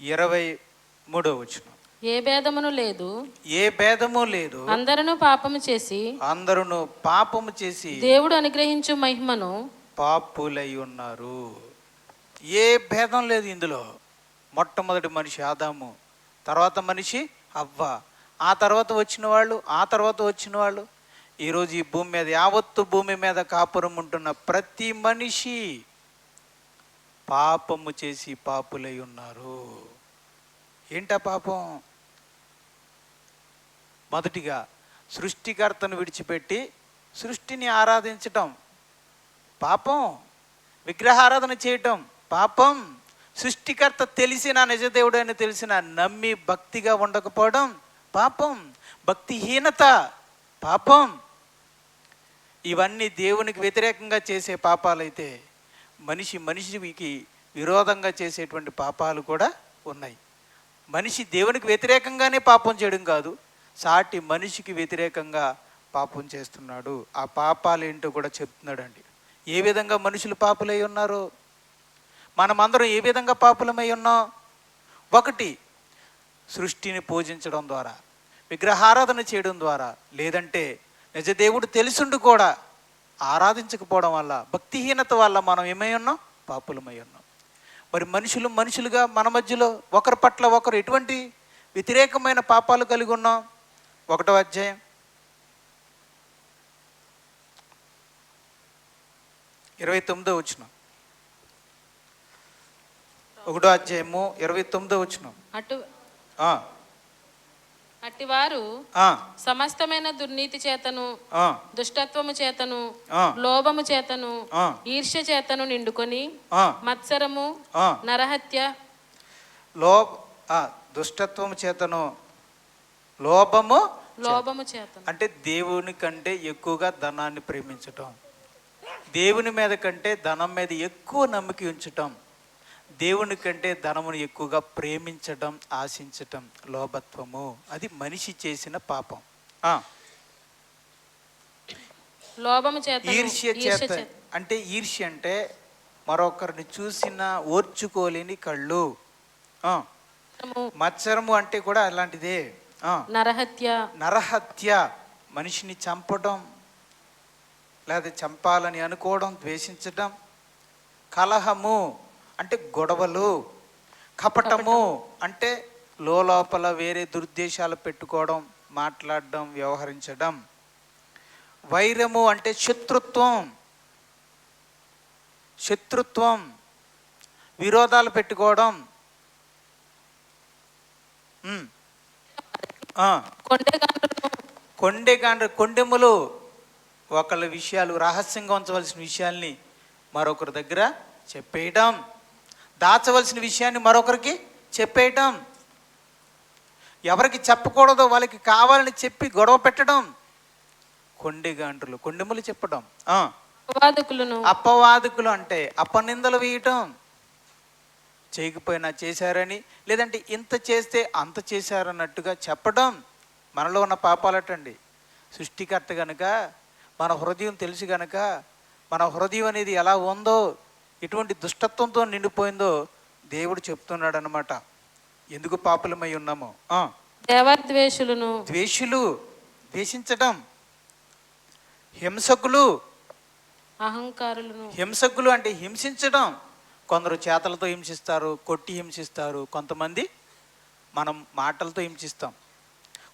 23వ వచనం. ఏ భేదమును లేదు, ఏ భేదము లేదు, అందరూ పాపము చేసి దేవుడు అనుగ్రహించు మహిమను పాపులై ఉన్నారు. ఏ భేదం లేదు ఇందులో. మొట్టమొదటి మనిషి ఆదాము, తర్వాత మనిషి హవ్వ, ఆ తర్వాత వచ్చిన వాళ్ళు, ఈరోజు ఈ భూమి మీద యావత్తు భూమి మీద కాపురం ఉంటున్న ప్రతి మనిషి పాపము చేసి పాపులై ఉన్నారు. ఏంటా పాపం? మొదటిగా సృష్టికర్తను విడిచిపెట్టి సృష్టిని ఆరాధించటం పాపం, విగ్రహారాధన చేయటం పాపం, సృష్టికర్త తెలిసిన, నిజదేవుడు అని తెలిసిన నమ్మి భక్తిగా ఉండకపోవడం పాపం, భక్తిహీనత పాపం. ఇవన్నీ దేవునికి వ్యతిరేకంగా చేసే పాపాలైతే మనిషికి విరోధంగా చేసేటువంటి పాపాలు కూడా ఉన్నాయి. మనిషి దేవునికి వ్యతిరేకంగానే పాపం చేయడం కాదు, సాటి మనిషికి వ్యతిరేకంగా పాపం చేస్తున్నాడు. ఆ పాపాలు ఏంటో కూడా చెప్తున్నాడండి. ఏ విధంగా మనుషులు పాపులై ఉన్నారో, మనమందరం ఏ విధంగా పాపులమై ఉన్నాం? ఒకటి, సృష్టిని పూజించడం ద్వారా, విగ్రహారాధన చేయడం ద్వారా, లేదంటే నిజ దేవుడు తెలుసుండి కూడా ఆరాధించకపోవడం వల్ల, భక్తిహీనత వల్ల మనం ఏమై ఉన్నాం? పాపులమై ఉన్నాం. మరి మనుషులుగా మన మధ్యలో ఒకరి పట్ల ఒకరు ఎటువంటి వ్యతిరేకమైన పాపాలు కలిగి ఉన్నాం? 1వ అధ్యాయం 29వ వచనం. 1వ అధ్యాయము 29వ వచనం. అట్టివారు సమస్తమైన దుర్నీతి చేతను, దుష్టత్వము చేతను, లోభము చేతను, ఈర్ష్య చేతను నిండుకొని మత్సరము, నరహత్య, దుష్టత్వము చేతను, లోభము చేతను అంటే దేవుని కంటే ఎక్కువగా ధనాన్ని ప్రేమించటం, దేవుని మీద కంటే ధనం మీద ఎక్కువ నమ్మకం ఉంచటం, దేవుని కంటే ధనమును ఎక్కువగా ప్రేమించడం, ఆశించటం లోభత్వము. అది మనిషి చేసిన పాపం. లోభము చేత, ఈర్ష్య చేత అంటే ఈర్ష్య అంటే మరొకరిని చూసిన ఓర్చుకోలేని కళ్ళు. మత్సరము అంటే కూడా అలాంటిదే. నరహత్య మనిషిని చంపడం, లేదా చంపాలని అనుకోవడం, ద్వేషించడం. కలహము అంటే గొడవలు. కపటము అంటే లోపల వేరే దురుద్దేశాలు పెట్టుకోవడం, మాట్లాడడం, వ్యవహరించడం. వైరము అంటే శత్రుత్వం, విరోధాలు పెట్టుకోవడం. కొండెములు ఒకళ్ళ విషయాలు, రహస్యంగా ఉంచవలసిన విషయాల్ని మరొకరి దగ్గర చెప్పేయడం, దాచవలసిన విషయాన్ని మరొకరికి చెప్పేయటం, ఎవరికి చెప్పకూడదో వాళ్ళకి కావాలని చెప్పి గొడవ పెట్టడం. కొండెములు చెప్పడం. అపవాదుకులు అంటే అపనిందలు వేయటం, చేయకపోయినా చేశారని, లేదంటే ఇంత చేస్తే అంత చేశారన్నట్టుగా చెప్పడం. మనలో ఉన్న పాపాలటండి. సృష్టికర్త గనుక, మన హృదయం తెలుసు గనుక, మన హృదయం అనేది ఎలా ఉందో, ఎటువంటి దుష్టత్వంతో నిండిపోయిందో దేవుడు చెప్తున్నాడు అన్నమాట. ఎందుకు పాపులమై ఉన్నామో. ద్వేషించటం, హింసకులు అంటే హింసించడం. కొందరు చేతలతో హింసిస్తారు, కొట్టి హింసిస్తారు. కొంతమంది మనం మాటలతో హింసిస్తాం.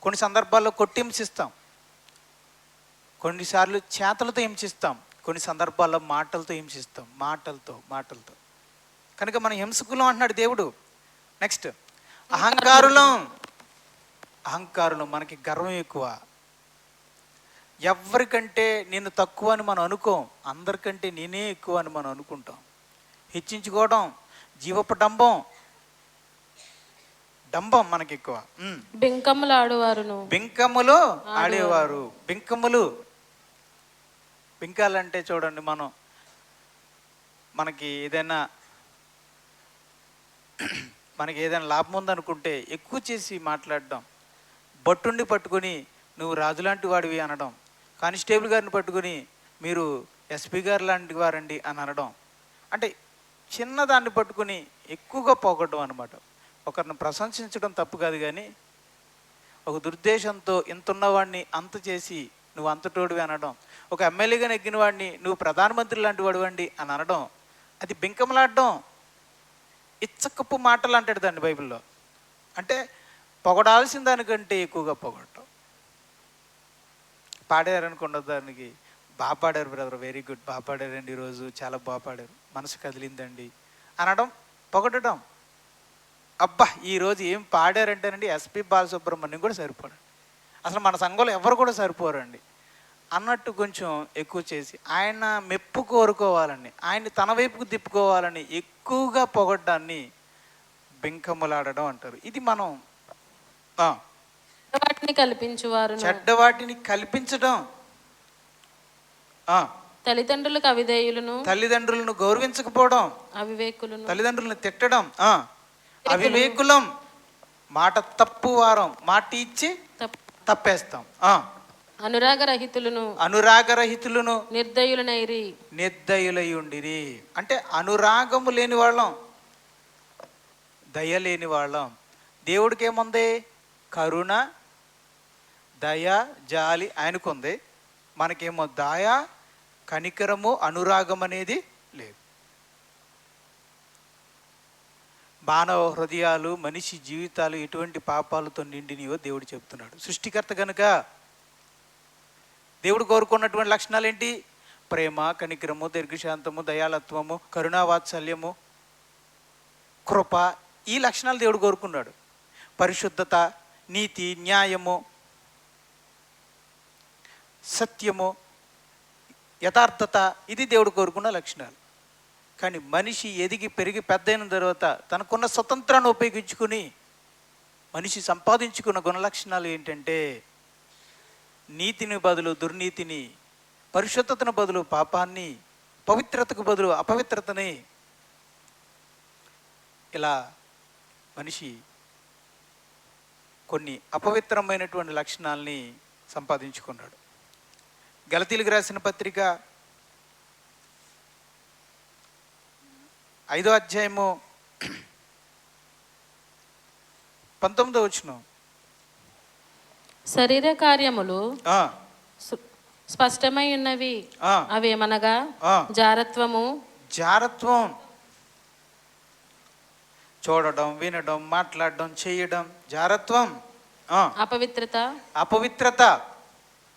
కొన్ని సందర్భాల్లో కొట్టి హింసిస్తాం, కొన్నిసార్లు చేతలతో హింసిస్తాం, కొన్ని సందర్భాల్లో మాటలతో హింసిస్తాం. మాటలతో కనుక మనం హింసకులం అంటున్నాడు దేవుడు. నెక్స్ట్ అహంకారులం మనకి గర్వం ఎక్కువ. ఎవరికంటే నేను తక్కువ అని మనం అనుకోం, అందరికంటే నేనే ఎక్కువ అని మనం అనుకుంటాం. హెచ్చించుకోవడం, జీవపు డంబం మనకి ఎక్కువ. బింకములు ఆడేవారు. బింకాలంటే చూడండి, మనకి ఏదైనా లాభం ఉందనుకుంటే ఎక్కువ చేసి మాట్లాడడం, బట్టుండి పట్టుకొని నువ్వు రాజులాంటి వాడివి అనడం, కానిస్టేబుల్ గారిని పట్టుకొని మీరు ఎస్పీ గారు లాంటి వారండి అని అనడం. అంటే చిన్నదాన్ని పట్టుకుని ఎక్కువగా పోగొట్టడం అనమాట. ఒకరిని ప్రశంసించడం తప్పు కాదు, కానీ ఒక దుర్దేశంతో ఇంత ఉన్నవాడిని అంత చేసి నువ్వు అంతటోడివి అనడం, ఒక ఎమ్మెల్యేగా నెగ్గిన వాడిని నువ్వు ప్రధానమంత్రి లాంటి వాడివండి అని అనడం, అది బింకమలాడడం. ఇచ్చకప్పు మాటలు అంటాడు దాన్ని బైబిల్లో. అంటే పొగడాల్సిన దానికంటే ఎక్కువగా పొగడటం. పాడారనుకున్న దానికి బాగా పాడారు బ్రదర్, వెరీ గుడ్, బాగా పాడారండి, ఈరోజు చాలా బాగా పాడారు, మనసు కదిలిందండి అనడం, పొగడటం. అబ్బా ఈరోజు ఏం పాడారంటేనండి ఎస్పి బాలసుబ్రహ్మణ్యం కూడా సరిపోడు, అసలు మన సంఘంలో ఎవరు కూడా సరిపోరండి అన్నట్టు కొంచెం ఎక్కువ చేసి ఆయన మెప్పు కోరుకోవాలని, ఆయన్ని తన వైపుకు తిప్పుకోవాలని ఎక్కువగా పొగడ్డాన్ని బింకములాడడం అంటారు. ఇది మనం చెడ్డవాటిని కల్పించడం. తల్లిదండ్రులను గౌరవించకపోవడం, తల్లిదండ్రులను తిట్టడం, అవివేకులం, మాట తప్పు వారం, మాట ఇచ్చి తప్పేస్తాం. అనురాగరహితులను నిర్దయులై ఉండిరి అంటే అనురాగము లేని వాళ్ళం, దయ లేని వాళ్ళం. దేవుడికి ఏముంది? కరుణ, దయ, జాలి ఆయనకుంది. మనకేమో దయ, కనికరము, అనురాగం అనేది లేదు. మానవ హృదయాలు, మనిషి జీవితాలు ఎటువంటి పాపాలతో నిండినయో దేవుడు చెప్తున్నాడు. సృష్టికర్త కనుక దేవుడు కోరుకున్నటువంటి లక్షణాలు ఏంటి? ప్రేమ, కనికరము, దీర్ఘశాంతము, దయాళత్వము, కరుణావాత్సల్యము, కృప, ఈ లక్షణాలు దేవుడు కోరుకున్నాడు. పరిశుద్ధత, నీతి, న్యాయము, సత్యము, యథార్థత, ఇది దేవుడు కోరుకున్న లక్షణాలు. కానీ మనిషి ఎదిగి పెరిగి పెద్దయిన తర్వాత తనకున్న స్వతంత్రాన్ని ఉపయోగించుకుని మనిషి సంపాదించుకున్న గుణలక్షణాలు ఏంటంటే నీతిని బదులు దుర్నీతిని, పరిశుద్ధతను బదులు పాపాన్ని, పవిత్రతకు బదులు అపవిత్రతని, ఇలా మనిషి కొన్ని అపవిత్రమైనటువంటి లక్షణాలని సంపాదించుకున్నాడు. గలతీయులకు రాసిన పత్రిక 5వ అధ్యాయము 19వ వచనం. శరీర కార్యములు స్పష్టమై ఉన్నవి, అవేమనగా జారత్వము, చూడడం, వినడం, మాట్లాడడం, చేయడం జారత్వం. అపవిత్రత,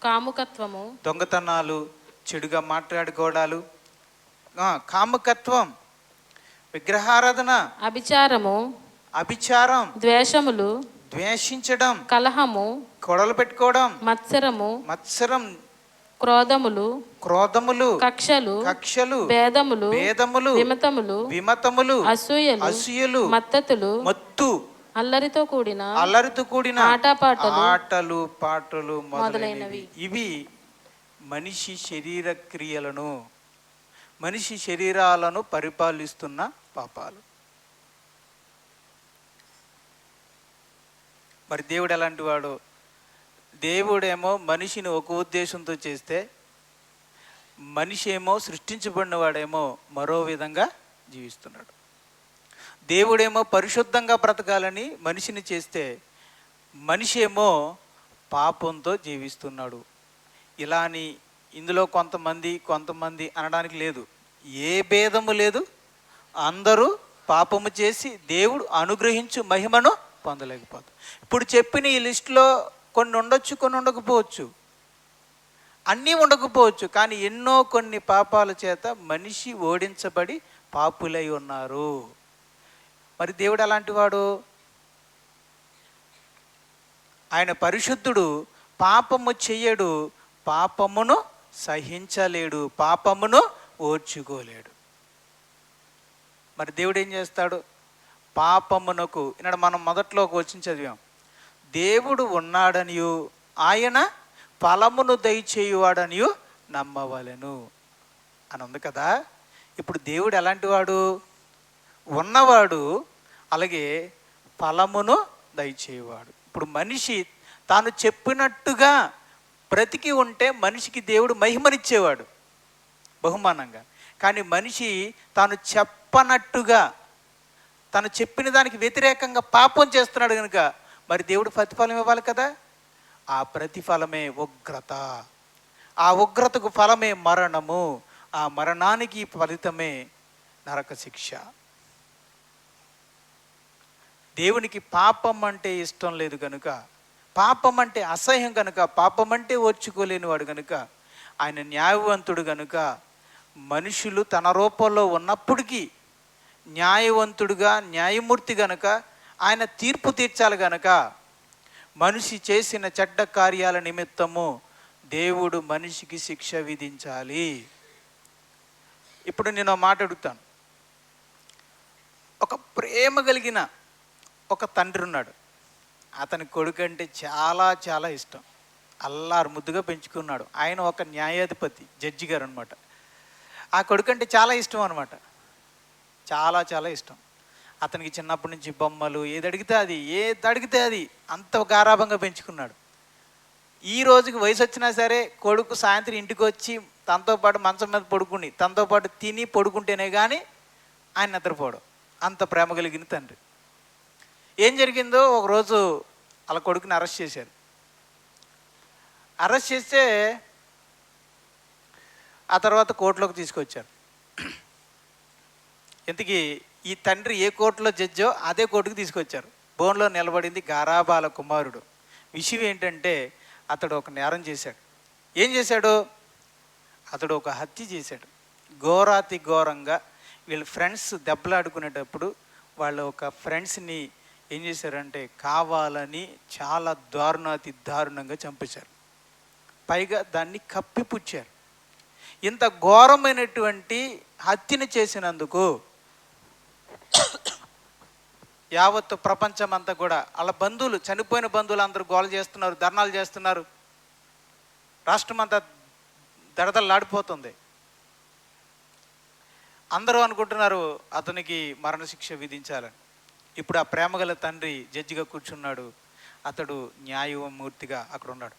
కాముకత్వము, దొంగతనాలు, చెడుగా మాట్లాడుకోవడాలు, కాముకత్వం, విగ్రహారాధన, అభిచారం, ద్వేషములు, ద్వేషించడం, కలహము, గొడవలు పెట్టుకోవడం, మత్సరం, క్రోధములు, కక్షలు, భేదములు, విమతములు, అసూయలు, మత్తు, అల్లరితో కూడిన ఆటలు పాటలు మొదలైనవి. ఇవి మనిషి శరీర క్రియలను, మనిషి శరీరాలను పరిపాలిస్తున్న పాపాలు. మరి దేవుడు ఎలాంటి వాడు? దేవుడేమో మనిషిని ఒక ఉద్దేశంతో చేస్తే, మనిషి ఏమో సృష్టించబడిన వాడేమో మరో విధంగా జీవిస్తున్నాడు. దేవుడేమో పరిశుద్ధంగా బ్రతకాలని మనిషిని చేస్తే, మనిషి ఏమో పాపంతో జీవిస్తున్నాడు. ఇలా అని ఇందులో కొంతమంది అనడానికి లేదు. ఏ భేదము లేదు. అందరూ పాపము చేసి దేవుడు అనుగ్రహించు మహిమను పొందలేకపోతారు. ఇప్పుడు చెప్పిన ఈ లిస్టులో కొన్ని ఉండొచ్చు, కొన్ని ఉండకపోవచ్చు, అన్నీ ఉండకపోవచ్చు. కానీ కొన్ని పాపాల చేత మనిషి ఓడించబడి పాపులై ఉన్నారు. మరి దేవుడు అలాంటి వాడు. ఆయన పరిశుద్ధుడు, పాపము చెయ్యడు, పాపమును సహించలేడు, పాపమును ఓర్చుకోలేడు. మరి దేవుడు ఏం చేస్తాడు? పాపమునకు, ఇక్కడ మనం మొదట్లో ఒక వచనం చదివాం, దేవుడు ఉన్నాడనియు ఆయన ఫలమును దయచేయువాడనియు నమ్మవలెను అని ఉంది కదా. ఇప్పుడు దేవుడు ఎలాంటి వాడు? ఉన్నవాడు, అలాగే ఫలమును దయచేయువాడు. ఇప్పుడు మనిషి తాను చెప్పినట్టుగా బ్రతికి ఉంటే మనిషికి దేవుడు మహిమనిచ్చేవాడు బహుమానంగా. కానీ మనిషి తాను చెప్పనట్టుగా, తను చెప్పిన దానికి వ్యతిరేకంగా పాపం చేస్తున్నాడు కనుక మరి దేవుడు ప్రతిఫలం ఇవ్వాలి కదా. ఆ ప్రతిఫలమే ఉగ్రత, ఆ ఉగ్రతకు ఫలమే మరణము, ఆ మరణానికి ఫలితమే నరక శిక్ష. దేవునికి పాపం అంటే ఇష్టం లేదు కనుక, పాపం అంటే అసహ్యం కనుక, పాపం అంటే ఓర్చుకోలేని వాడు కనుక, ఆయన న్యాయవంతుడు కనుక, మనుషులు తన రూపంలో ఉన్నప్పటికీ న్యాయవంతుడుగా, న్యాయమూర్తి గనుక ఆయన తీర్పు తీర్చాలి గనక మనిషి చేసిన చెడ్డ కార్యాల నిమిత్తము దేవుడు మనిషికి శిక్ష విధించాలి. ఇప్పుడు నేను మాట అడుగుతాను. ఒక ప్రేమ కలిగిన ఒక తండ్రి ఉన్నాడు. అతని కొడుకు అంటే చాలా చాలా ఇష్టం. అల్లారు ముద్దుగా పెంచుకున్నాడు. ఆయన ఒక న్యాయాధిపతి, జడ్జి గారు అనమాట. ఆ కొడుకు అంటే చాలా ఇష్టం అనమాట, చాలా చాలా ఇష్టం. అతనికి చిన్నప్పటి నుంచి బొమ్మలు, ఏది అడిగితే అది అంత గారాభంగా పెంచుకున్నాడు. ఈ రోజుకి వయసు వచ్చినా సరే కొడుకు సాయంత్రం ఇంటికి వచ్చి తనతో పాటు మంచం మీద పడుకుని, తనతో పాటు తిని పడుకుంటేనే కానీ ఆయన నిద్రపోవడం. అంత ప్రేమ కలిగిన తండ్రి. ఏం జరిగిందో, ఒకరోజు వాళ్ళ కొడుకుని అరెస్ట్ చేశారు. అరెస్ట్ చేస్తే ఆ తర్వాత కోర్టులోకి తీసుకొచ్చారు. ఇంతకీ ఈ తండ్రి ఏ కోర్టులో జడ్జో అదే కోర్టుకు తీసుకొచ్చారు. బోన్లో నిలబడింది గారాబాల కుమారుడు. విషయం ఏంటంటే అతడు ఒక నేరం చేశాడు. ఏం చేశాడు? అతడు ఒక హత్య చేశాడు. ఘోరాతి ఘోరంగా వీళ్ళ ఫ్రెండ్స్ దెబ్బలాడుకునేటప్పుడు వాళ్ళు ఒక ఫ్రెండ్స్ని ఏం చేశారంటే కావాలని చాలా దారుణాతి దారుణంగా చంపేశారు. పైగా దాన్ని కప్పిపుచ్చారు. ఇంత ఘోరమైనటువంటి హత్యని చేసినందుకు యావత్తు ప్రపంచం అంతా కూడా వాళ్ళ బంధువులు, చనిపోయిన బంధువులు అందరూ గోల చేస్తున్నారు, ధర్నాలు చేస్తున్నారు. రాష్ట్రం అంతా దడదల్లాడిపోతుంది. అందరూ అనుకుంటున్నారు అతనికి మరణశిక్ష విధించాలని. ఇప్పుడు ఆ ప్రేమగల తండ్రి జడ్జిగా కూర్చున్నాడు. అతడు న్యాయమూర్తిగా అక్కడ ఉన్నాడు.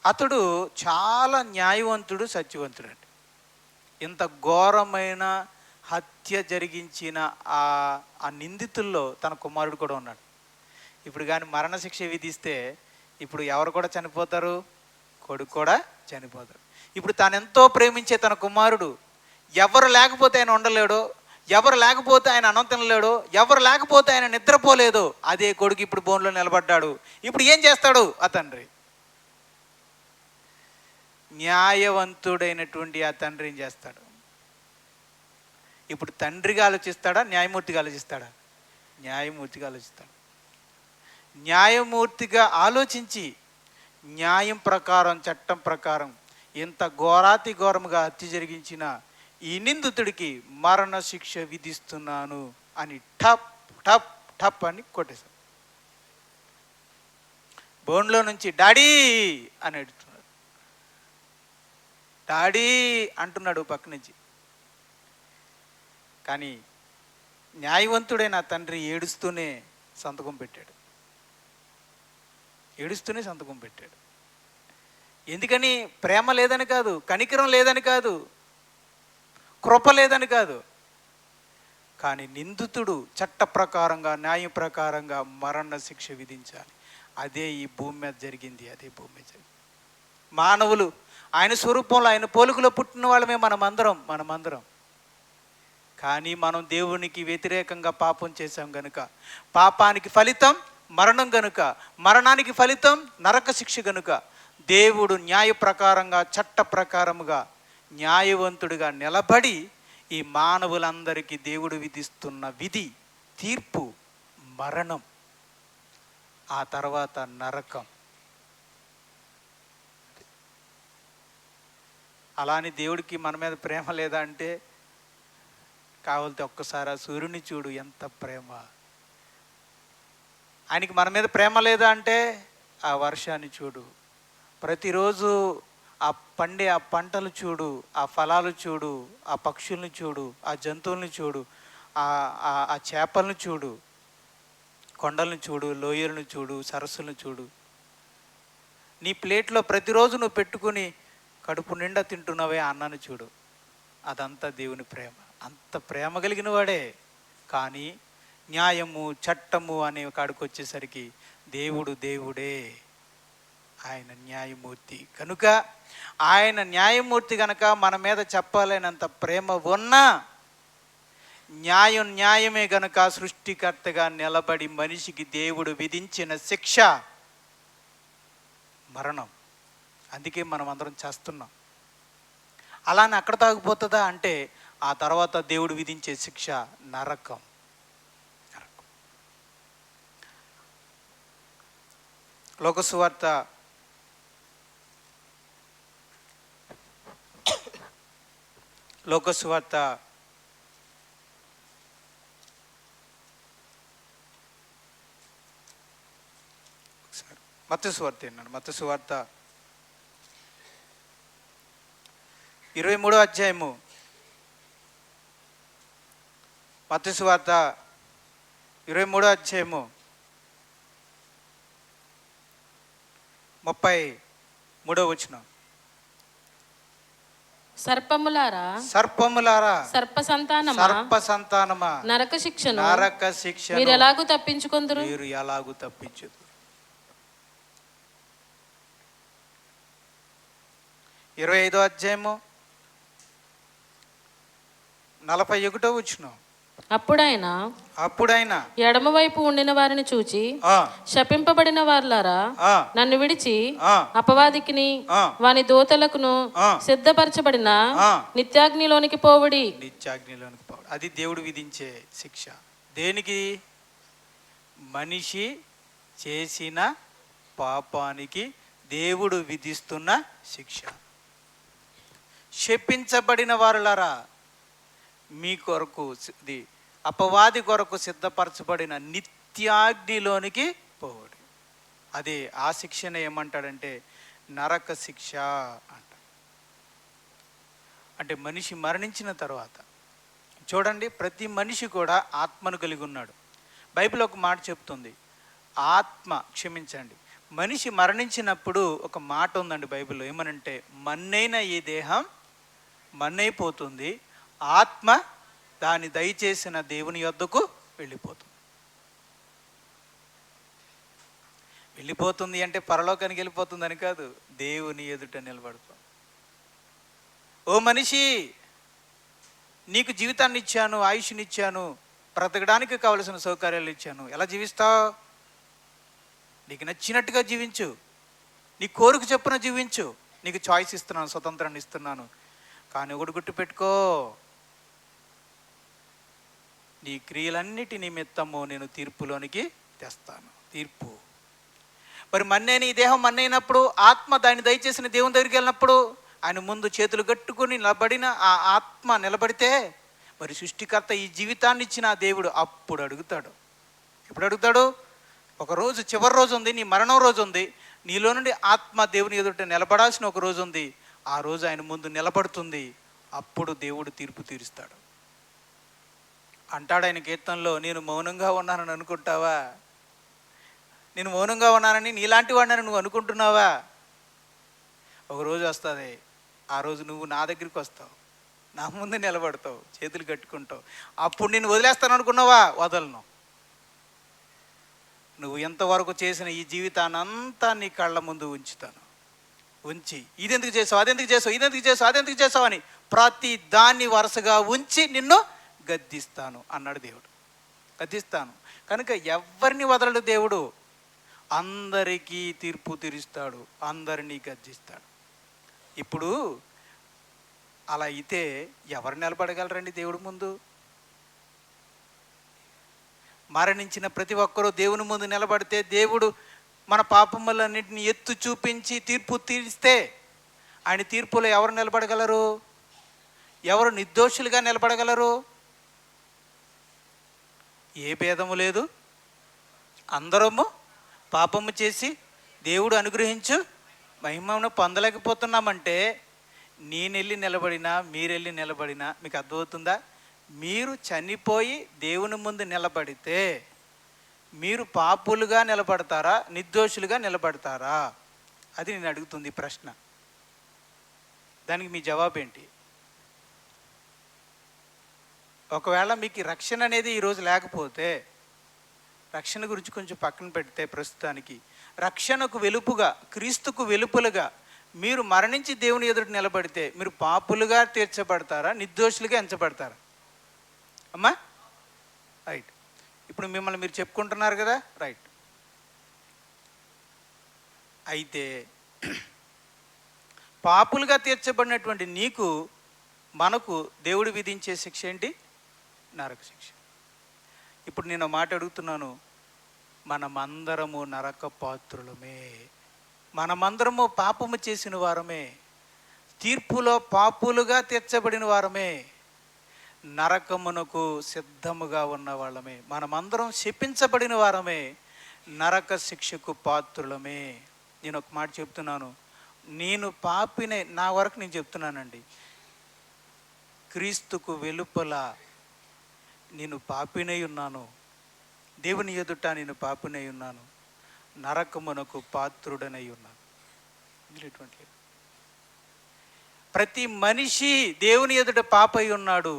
అతడు చాలా న్యాయవంతుడు, సత్యవంతుడు అండి. ఇంత ఘోరమైన హత్య జరిగించిన ఆ నిందితుల్లో తన కుమారుడు కూడా ఉన్నాడు. ఇప్పుడు కానీ మరణశిక్ష విధిస్తే ఇప్పుడు ఎవరు కూడా చనిపోతారు? కొడుకు కూడా చనిపోతారు. ఇప్పుడు తాను ఎంతో ప్రేమించే తన కుమారుడు ఎవరు లేకపోతే ఆయన ఉండలేడో, ఎవరు లేకపోతే ఆయన అన్నం తినలేడో, ఎవరు లేకపోతే ఆయన నిద్రపోలేదో అదే కొడుకు ఇప్పుడు బోన్లో నిలబడ్డాడు. ఇప్పుడు ఏం చేస్తాడు ఆ తండ్రి? న్యాయవంతుడైనటువంటి ఆ తండ్రి ఏం చేస్తాడు? ఇప్పుడు తండ్రిగా ఆలోచిస్తాడా, న్యాయమూర్తిగా ఆలోచిస్తాడా? న్యాయమూర్తిగా ఆలోచిస్తాడు. న్యాయమూర్తిగా ఆలోచించి న్యాయం ప్రకారం, చట్టం ప్రకారం ఇంత ఘోరాతి ఘోరముగా హత్య జరిగించిన ఈ నిందితుడికి మరణ శిక్ష విధిస్తున్నాను అని టప్ టప్ టప్ అని కొట్టేశాడు. బోన్లో నుంచి డాడీ అని అడుగుతున్నాడు. డాడీ అంటున్నాడు పక్క నుంచి. కానీ న్యాయవంతుడైన తండ్రి ఏడుస్తూనే సంతకం పెట్టాడు. ఏడుస్తూనే సంతకం పెట్టాడు. ఎందుకని? ప్రేమ లేదని కాదు, కనికరం లేదని కాదు, కృప లేదని కాదు. కానీ నిందితుడు చట్ట ప్రకారంగా, న్యాయం ప్రకారంగా మరణ శిక్ష విధించాలి. అదే ఈ భూమి మీద జరిగింది. అదే భూమి మీద జరిగింది. మానవులు ఆయన స్వరూపంలో, ఆయన పోలికలో పుట్టిన వాళ్ళమే మనమందరం. కానీ మనం దేవునికి వ్యతిరేకంగా పాపం చేశాం గనుక, పాపానికి ఫలితం మరణం గనుక, మరణానికి ఫలితం నరక శిక్ష గనుక, దేవుడు న్యాయ ప్రకారంగా, చట్ట ప్రకారముగా న్యాయవంతుడిగా నిలబడి ఈ మానవులందరికీ దేవుడు విధిస్తున్న విధి, తీర్పు మరణం, ఆ తర్వాత నరకం. అలాని దేవుడికి మన మీద ప్రేమ లేదా అంటే, కావాలితే ఒక్కసారి ఆ సూర్యుని చూడు, ఎంత ప్రేమ. ఆయనకి మన మీద ప్రేమ లేదా అంటే ఆ వర్షాన్ని చూడు, ప్రతిరోజు ఆ పండే ఆ పంటలు చూడు, ఆ ఫలాలు చూడు, ఆ పక్షుల్ని చూడు, ఆ జంతువుల్ని చూడు, ఆ చేపలను చూడు, కొండలను చూడు, లోయలను చూడు, సరస్సులను చూడు. నీ ప్లేట్లో ప్రతిరోజు నువ్వు పెట్టుకుని కడుపు నిండా తింటున్నావే అన్నాన్ని చూడు. అదంతా దేవుని ప్రేమ. అంత ప్రేమ కలిగిన వాడే. కానీ న్యాయము, చట్టము అనే కాడికి వచ్చేసరికి దేవుడే, ఆయన న్యాయమూర్తి కనుక, ఆయన న్యాయమూర్తి కనుక మన మీద చెప్పాలనేంత ప్రేమ ఉన్నా, న్యాయమే కనుక సృష్టికర్తగా నిలబడి మనిషికి దేవుడు విధించిన శిక్ష మరణం. అందుకే మనం అందరం చేస్తున్నాం. అలానే అక్కడ తాగిపోతుందా అంటే ఆ తర్వాత దేవుడు విధించే శిక్ష నరకం. లోకసువార్త 23వ అధ్యాయము, మత్తయి సువార్త 23వ అధ్యాయము 33వ వచనం. సర్పములారా సర్ప సంతానమా నరక శిక్షను మీరు ఎలాగూ తప్పించుకొందురు. 25వ అధ్యాయము 41 అప్పుడైనా ఎడమవైపు ఉండిన వారిని చూచి, శపింపబడిన వారులారా, నన్ను విడిచి అపవాదికిని వాని దూతలకును సిద్ధపరచబడిన నిత్యాగ్నిలోనికి పోవుడి. అది దేవుడు విధించే శిక్ష. దేనికి? మనిషి చేసిన పాపానికి దేవుడు విధిస్తున్న శిక్ష. శపించబడిన వారులారా, మీ కొరకు అపవాది కొరకు సిద్ధపరచబడిన నిత్యాగ్నిలోనికి పోవుడి. అదే ఆ శిక్షను ఏమంటాడంటే నరక శిక్ష అంట. అంటే మనిషి మరణించిన తర్వాత చూడండి, ప్రతి మనిషి కూడా ఆత్మను కలిగి ఉన్నాడు. బైబిల్ ఒక మాట చెప్తుంది, మనిషి మరణించినప్పుడు ఒక మాట ఉందండి బైబిల్లో, ఏమనంటే మన్నైన ఈ దేహం మన్నైపోతుంది, ఆత్మ దాని దయచేసిన దేవుని యొద్దకు వెళ్ళిపోతుంది అంటే పరలోకానికి వెళ్ళిపోతుందని కాదు, దేవుని ఎదుట నిలబడతాం. ఓ మనిషి, నీకు జీవితాన్ని ఇచ్చాను, ఆయుష్నిచ్చాను, బ్రతకడానికి కావలసిన సౌకర్యాలు ఇచ్చాను, ఎలా జీవిస్తావు? నీకు నచ్చినట్టుగా జీవించు, నీ కోరిక చొప్పున జీవించు, నీకు చాయిస్ ఇస్తున్నాను, స్వతంత్రాన్ని ఇస్తున్నాను. కానీ ఒకటి గుర్తుపెట్టుకో, నీ క్రియలన్నిటి నిమిత్తము నేను తీర్పులోనికి తెస్తాను. తీర్పు. మరి మన్నైన ఈ దేహం మన్నైనప్పుడు ఆత్మ దాన్ని దయచేసిన దేవుని దగ్గరికి వెళ్ళినప్పుడు ఆయన ముందు చేతులు కట్టుకుని నిలబడిన ఆ ఆత్మ నిలబడితే, మరి సృష్టికర్త ఈ జీవితాన్ని ఇచ్చిన ఆ దేవుడు అప్పుడు అడుగుతాడు. ఎప్పుడు అడుగుతాడు? ఒక రోజు, చివరి రోజు ఉంది, నీ మరణం రోజు ఉంది, నీలో నుండి ఆత్మ దేవుని ఎదుట నిలబడాల్సిన ఒక రోజు ఉంది. ఆ రోజు ఆయన ముందు నిలబడుతుంది. అప్పుడు దేవుడు తీర్పు తీరుస్తాడు. అంటాడు ఆయన కీర్తనలో, నేను మౌనంగా ఉన్నానని అనుకుంటావా? నేను మౌనంగా ఉన్నానని నీలాంటి వాడిని నువ్వు అనుకుంటున్నావా? ఒక రోజు వస్తుంది, ఆ రోజు నువ్వు నా దగ్గరికి వస్తావు, నా ముందు నిలబడతావు, చేతులు కట్టుకుంటావు. అప్పుడు నేను వదిలేస్తాను అనుకున్నావా? వదలను. నువ్వు ఎంతవరకు చేసిన ఈ జీవితాన్ని అంతా నీ కళ్ళ ముందు ఉంచుతాను. ఉంచి ఇదెందుకు చేసావు, అదెందుకు చేసావు, ఇదెందుకు చేసావు, అదెందుకు చేసావు అని ప్రతి దాన్ని వరుసగా ఉంచి నిన్ను గద్దిస్తాను అన్నాడు దేవుడు. గద్దిస్తాను కనుక ఎవరిని వదలడు దేవుడు. అందరికీ తీర్పు తీరుస్తాడు, అందరినీ గద్దిస్తాడు. ఇప్పుడు అలా అయితే ఎవరు నిలబడగలరండి దేవుడి ముందు? మరణించిన ప్రతి ఒక్కరూ దేవుని ముందు నిలబడితే దేవుడు మన పాపములన్నింటినీ ఎత్తు చూపించి తీర్పు తీరిస్తే ఆయన తీర్పులో ఎవరు నిలబడగలరు? ఎవరు నిర్దోషులుగా నిలబడగలరు? ఏ భేదము లేదు. అందరము పాపము చేసి దేవుడు అనుగ్రహించు మహిమను పొందలేకపోతున్నామంటే నేనెళ్ళి నిలబడినా మీరెళ్ళి నిలబడినా మీకు అర్థమవుతుందా? మీరు చనిపోయి దేవుని ముందు నిలబడితే మీరు పాపులుగా నిలబడతారా, నిర్దోషులుగా నిలబడతారా? అది నేను అడుగుతుంది ప్రశ్న. దానికి మీ జవాబు ఏంటి? ఒకవేళ మీకు రక్షణ అనేది ఈరోజు లేకపోతే, రక్షణ గురించి కొంచెం పక్కన పెడితే, ప్రస్తుతానికి రక్షణకు వెలుపుగా, క్రీస్తుకు వెలుపులుగా మీరు మరణించి దేవుని ఎదుట నిలబడితే మీరు పాపులుగా తీర్చబడతారా, నిర్దోషులుగా ఎంచబడతారా? అమ్మా రైట్. ఇప్పుడు మిమ్మల్ని మీరు చెప్పుకుంటున్నారు కదా, రైట్. అయితే పాపులుగా తీర్చబడినటువంటి నీకు మనకు దేవుడు విధించే శిక్ష ఏంటి? నరక శిక్ష. ఇప్పుడు నేను మాట అడుగుతున్నాను, మనమందరము నరక పాత్రులమే, మనమందరము పాపము చేసిన వారమే, తీర్పులో పాపులుగా తీర్చబడిన వారమే, నరకమునకు సిద్ధముగా ఉన్న వాళ్ళమే, మనమందరం శపించబడిన వారమే, నరక శిక్షకు పాత్రులమే. నేను ఒక మాట చెప్తున్నాను, నేను పాపినే, నా వరకు నేను చెప్తున్నానండి, క్రీస్తుకు వెలుపల నేను పాపినై ఉన్నాను, దేవుని ఎదుట నేను పాపినై ఉన్నాను, నరకమునకు పాత్రుడనై ఉన్నాను. ఇటువంటి ప్రతి మనిషి దేవుని ఎదుట పాపై ఉన్నాడు,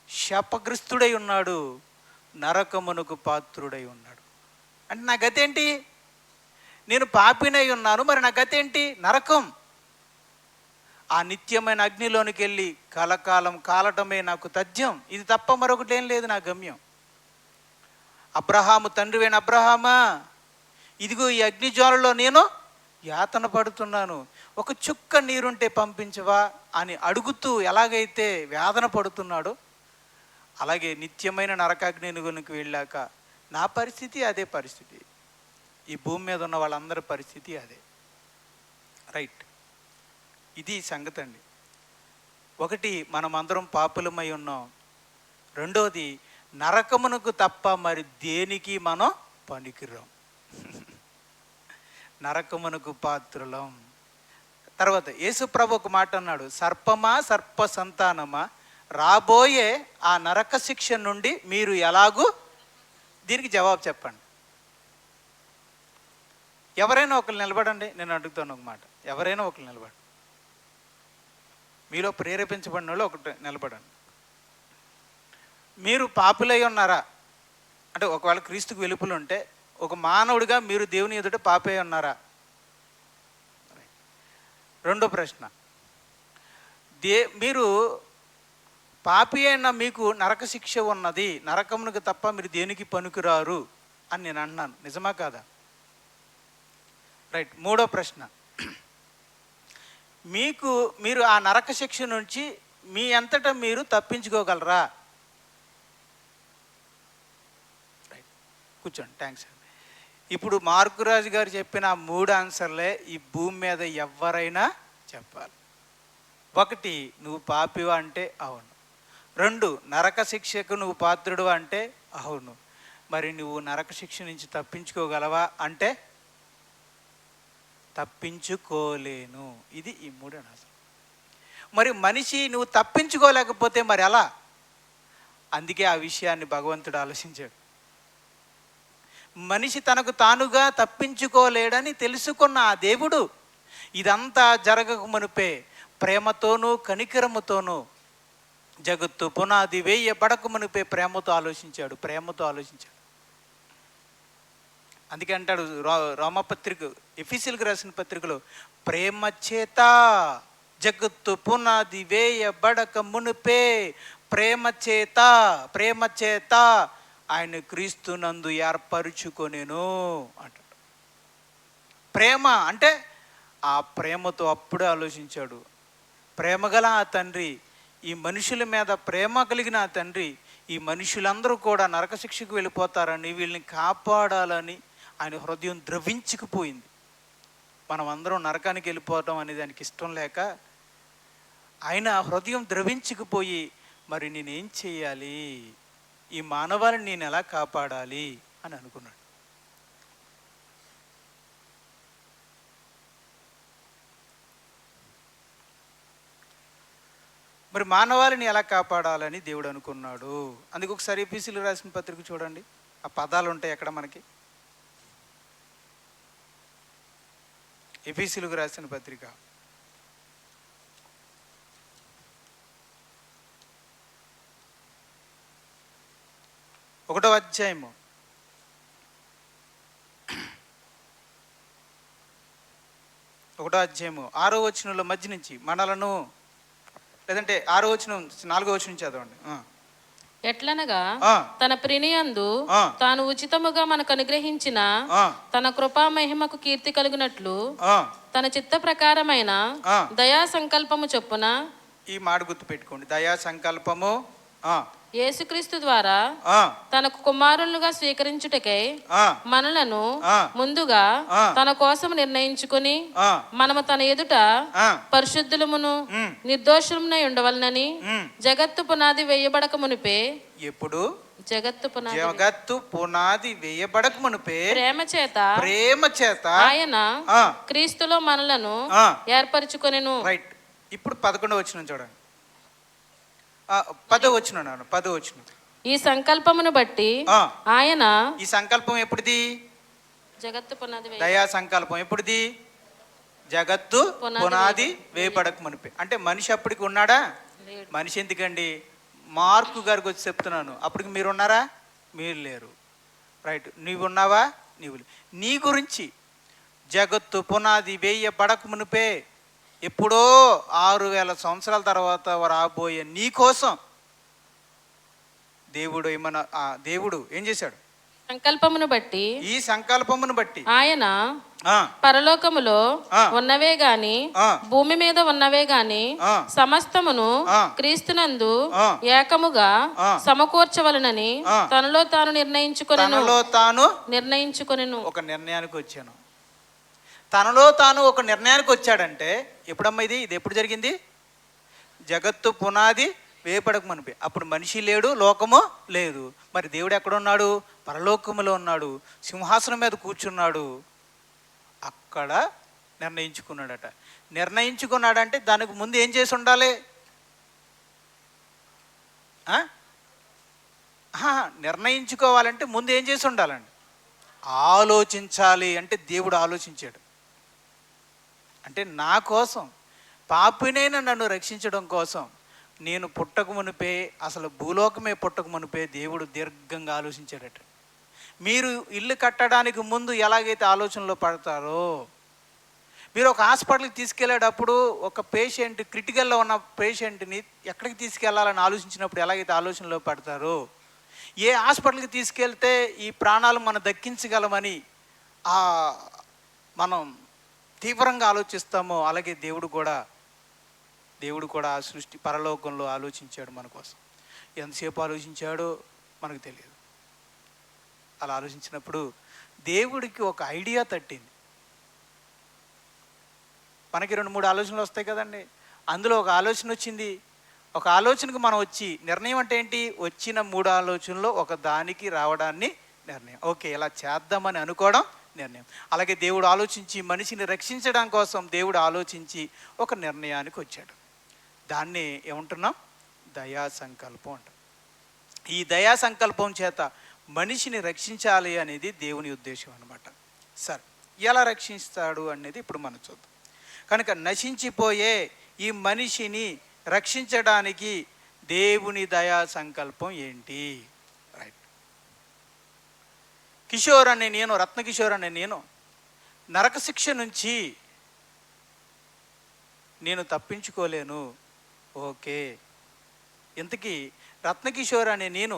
శాపగ్రస్తుడై ఉన్నాడు, నరకమునకు పాత్రుడై ఉన్నాడు. అంటే నా గతేంటి? నేను పాపినై ఉన్నాను, మరి నా గతేంటి? నరకం. ఆ నిత్యమైన అగ్నిలోనికి వెళ్ళి కలకాలం కాలటమే నాకు తథ్యం. ఇది తప్ప మరొకటి ఏం లేదు నా గమ్యం. అబ్రహాము తండ్రివైన అబ్రహామా, ఇదిగో ఈ అగ్నిజ్వాలలో నేను యాతన పడుతున్నాను, ఒక చుక్క నీరుంటే పంపించవా అని అడుగుతూ ఎలాగైతే వేదన పడుతున్నాడో, అలాగే నిత్యమైన నరకాగ్నికి వెళ్ళాక నా పరిస్థితి అదే పరిస్థితి. ఈ భూమి మీద ఉన్న వాళ్ళందరి పరిస్థితి అదే. రైట్, ఇది సంగతి అండి. ఒకటి, మనం అందరం పాపులమై ఉన్నాం. రెండోది, నరకమునకు తప్ప మరి దేనికి మనం పనికిరాం. నరకమునకు పాత్రులం. తర్వాత యేసు ప్రభు ఒక మాట అన్నాడు, సర్పమా సర్ప సంతానమా, రాబోయే ఆ నరక శిక్ష నుండి మీరు ఎలాగూ, దీనికి జవాబు చెప్పండి. ఎవరైనా ఒకరు నిలబడండి, నేను అడుగుతాను ఒక మాట. ఎవరైనా ఒకరు నిలబడండి, మీలో ప్రేరేపించబడిన వాళ్ళు ఒకటి నిలబడండి. మీరు పాపులై ఉన్నారా అంటే, ఒకవేళ క్రీస్తుకు వెలుపలు ఉంటే ఒక మానవుడిగా మీరు దేవుని ఎదుట పాపై ఉన్నారా? రెండో ప్రశ్న, మీరు పాపి అయిన మీకు నరక శిక్ష ఉన్నది, నరకమునకు తప్ప మీరు దేనికి పనికిరారు అని నేను అన్నాను, నిజమా కాదా? రైట్. మూడో ప్రశ్న, మీరు ఆ నరక శిక్ష నుంచి మీ అంతటా మీరు తప్పించుకోగలరా? రైట్, కూర్చోండి. థ్యాంక్స్ అండి. ఇప్పుడు మార్కురాజు గారు చెప్పిన 3 ఆన్సర్లే ఈ భూమి మీద ఎవరైనా చెప్పాలి. 1, నువ్వు పాపివా అంటే అవును. 2, నరక శిక్షకు నువ్వు పాత్రుడు అంటే అవును. మరి నువ్వు నరక శిక్ష నుంచి తప్పించుకోగలవా అంటే తప్పించుకోలేను. ఇది ఈ 3 ఆన్సర్. మరి మనిషి నువ్వు తప్పించుకోలేకపోతే మరి ఎలా? అందుకే ఆ విషయాన్ని భగవంతుడు ఆలోచించాడు. మనిషి తనకు తానుగా తప్పించుకోలేడని తెలుసుకున్న ఆ దేవుడు ఇదంతా జరగక మునుపే ప్రేమతోనూ కనికరముతోనూ, జగత్తు పునాది వేయబడక మునుపే ప్రేమతో ఆలోచించాడు. అందుకే అంటాడు రోమపత్రిక, ఎఫెసీయులకు రాసిన పత్రికలో, ప్రేమ చేత జగత్తు పునాది వేయబడక మునుపే ప్రేమ చేత ఆయన క్రీస్తునందు ఏర్పరుచుకొనెను అంటాడు. ప్రేమ అంటే ఆ ప్రేమతో అప్పుడే ఆలోచించాడు. ప్రేమగల ఆ తండ్రి, ఈ మనుషుల మీద ప్రేమ కలిగిన ఆ తండ్రి, ఈ మనుషులందరూ కూడా నరకశిక్షకు వెళ్ళిపోతారని, వీళ్ళని కాపాడాలని ఆయన హృదయం ద్రవించుకుపోయింది. మనం అందరం నరకానికి వెళ్ళిపోవటం అనే దానికి ఇష్టం లేక ఆయన హృదయం ద్రవించుకుపోయి, మరి నేనేం చేయాలి, ఈ మానవాళిని నేను ఎలా కాపాడాలి అని అనుకున్నాడు. మరి మానవాళిని ఎలా కాపాడాలని దేవుడు అనుకున్నాడు. అందుకు ఒకసారి ఎఫెసీయులకు రాసిన పత్రిక చూడండి, ఆ పదాలు ఉంటాయి అక్కడ మనకి. ఎఫెసీయులకు రాసిన పత్రిక 1వ అధ్యాయము 6వ వచనంలో మధ్య నుంచి మనలను, లేదంటే 6వ వచనం 4వ వచనం చదవండి. ఎట్లనగా తన ప్రినియందు తాను ఉచితముగా మనకు అనుగ్రహించిన తన కృపా మహిమకు కీర్తి కలుగునట్లు తన చిత్త ప్రకారమైన దయా సంకల్పము చొప్పున, ఈ మాట గుర్తు పెట్టుకోండి, దయా సంకల్పము యేసుక్రీస్తు ద్వారా తనకు కుమారులుగా స్వీకరించుటకై మనలను ముందుగా తన కోసం నిర్ణయించుకుని, మనము తన ఎదుట పరిశుద్ధులమును నిర్దోషులమునై ఉండవలనని జగత్తు పునాది వేయబడక మునిపే, ఎప్పుడు జగత్తు పునాది వేయబడక మునిపే ప్రేమ చేత ఆయన క్రీస్తులో మనలను ఏర్పరచుకొనెను. రైట్. ఇప్పుడు 11వ వచనం చూడండి, 10వ వచనం. ఈ సంకల్పమును బట్టి ఆయన, ఈ సంకల్పం ఎప్పుడుది? జగత్తు పునాది, దయా సంకల్పం ఎప్పుడుది? జగత్తు పునాది వేయబడక మునిపే. అంటే మనిషి అప్పటికి ఉన్నాడా? మనిషి ఎందుకండి, మార్కు గారికి వచ్చి చెప్తున్నాను, అప్పటికి మీరు ఉన్నారా? మీరు లేరు. రైట్. నీవు ఉన్నావా? నీవు. నీ గురించి జగత్తు పునాది వేయబడక మునిపే ఎప్పుడో 6000 సంవత్సరాల తర్వాత రాబోయే నీ కోసం దేవుడు ఏం చేశాడు? సంకల్పమును బట్టి, ఈ సంకల్పమును బట్టి ఆయన పరలోకములో ఉన్నవే గాని భూమి మీద ఉన్నవే గాని సమస్తమును క్రీస్తునందు ఏకముగా సమకూర్చవలనని తనలో తాను నిర్ణయించుకొనెను. ఒక నిర్ణయానికి వచ్చాను. తనలో తాను ఒక నిర్ణయానికి వచ్చాడంటే ఎప్పుడమ్మా ఇది ఎప్పుడు జరిగింది? జగత్తు పునాది వేపడక మునిపే. అప్పుడు మనిషి లేడు, లోకము లేదు. మరి దేవుడు ఎక్కడున్నాడు? పరలోకములో ఉన్నాడు, సింహాసనం మీద కూర్చున్నాడు. అక్కడ నిర్ణయించుకున్నాడట. నిర్ణయించుకున్నాడంటే దానికి ముందు ఏం చేసి ఉండాలి? నిర్ణయించుకోవాలంటే ముందు ఏం చేసి ఉండాలండి? ఆలోచించాలి. అంటే దేవుడు ఆలోచించాడు. అంటే నా కోసం, పాపినైనా నన్ను రక్షించడం కోసం, నేను పుట్టక మునిపే, అసలు భూలోకమే పుట్టక మునిపే దేవుడు దీర్ఘంగా ఆలోచించాడట. మీరు ఇల్లు కట్టడానికి ముందు ఎలాగైతే ఆలోచనలో పడతారో, మీరు ఒక హాస్పిటల్కి తీసుకెళ్ళేటప్పుడు ఒక పేషెంట్, క్రిటికల్లో ఉన్న పేషెంట్ని ఎక్కడికి తీసుకెళ్లాలని ఆలోచించినప్పుడు ఎలాగైతే ఆలోచనలో పడతారో, ఏ హాస్పిటల్కి తీసుకెళ్తే ఈ ప్రాణాలు మనం దక్కించగలమని మనం తీవ్రంగా ఆలోచిస్తామో, అలాగే దేవుడు కూడా ఆ సృష్టి పరలోకంలో ఆలోచించాడు మన కోసం. ఎంతసేపు ఆలోచించాడో మనకు తెలియదు. అలా ఆలోచించినప్పుడు దేవుడికి ఒక ఐడియా తట్టింది. మనకి 2-3 ఆలోచనలు వస్తాయి కదండి. అందులో ఒక ఆలోచన వచ్చింది. ఒక ఆలోచనకు మనం వచ్చి, నిర్ణయం అంటే ఏంటి? వచ్చిన 3 ఆలోచనలో ఒక దానికి రావడాన్ని నిర్ణయం. ఓకే, ఇలా చేద్దామని అనుకోవడం నిర్ణయం. అలాగే దేవుడు ఆలోచించి మనిషిని రక్షించడం కోసం దేవుడు ఆలోచించి ఒక నిర్ణయానికి వచ్చాడు. దాన్ని ఏమంటున్నాం? దయా సంకల్పం అంటాం. ఈ దయా సంకల్పం చేత మనిషిని రక్షించాలి అనేది దేవుని ఉద్దేశం అన్నమాట. సరే, ఎలా రక్షిస్తాడు అనేది ఇప్పుడు మనం చూద్దాం. కనుక నశించిపోయే ఈ మనిషిని రక్షించడానికి దేవుని దయా సంకల్పం ఏంటి? రైట్. కిషోర్ అనే నేను, రత్నకిషోర్ అనే నేను నరక శిక్ష నుంచి నేను తప్పించుకోలేను. ఓకే, ఇంతకీ రత్నకిషోర్ అనే నేను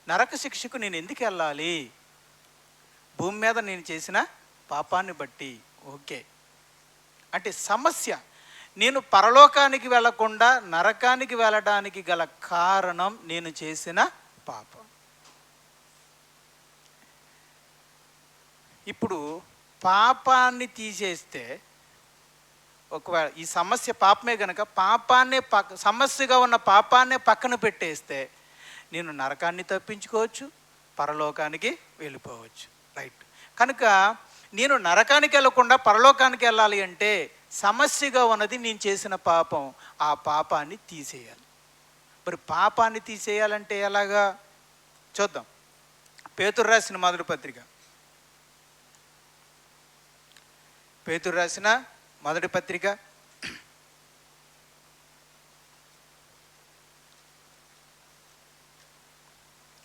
నరక శిక్షకు నేను ఎందుకు వెళ్ళాలి? భూమి మీద నేను చేసిన పాపాన్ని బట్టి. ఓకే, అంటే సమస్య, నేను పరలోకానికి వెళ్ళకుండా నరకానికి వెళ్ళడానికి గల కారణం నేను చేసిన పాపం. ఇప్పుడు పాపాన్ని తీసేస్తే, ఒకవేళ ఈ సమస్య పాపమే కనుక పాపాన్నే సమస్యగా ఉన్న పాపాన్నే పక్కన పెట్టేస్తే నేను నరకాన్ని తప్పించుకోవచ్చు, పరలోకానికి వెళ్ళిపోవచ్చు. రైట్. కనుక నేను నరకానికి వెళ్ళకుండా పరలోకానికి వెళ్ళాలి అంటే సమస్యగా ఉన్నది నేను చేసిన పాపం. ఆ పాపాన్ని తీసేయాలి. మరి పాపాన్ని తీసేయాలంటే ఎలాగా చూద్దాం. పేతురు రాసిన మొదటి పత్రిక, పేతురు రాసిన మొదటి పత్రిక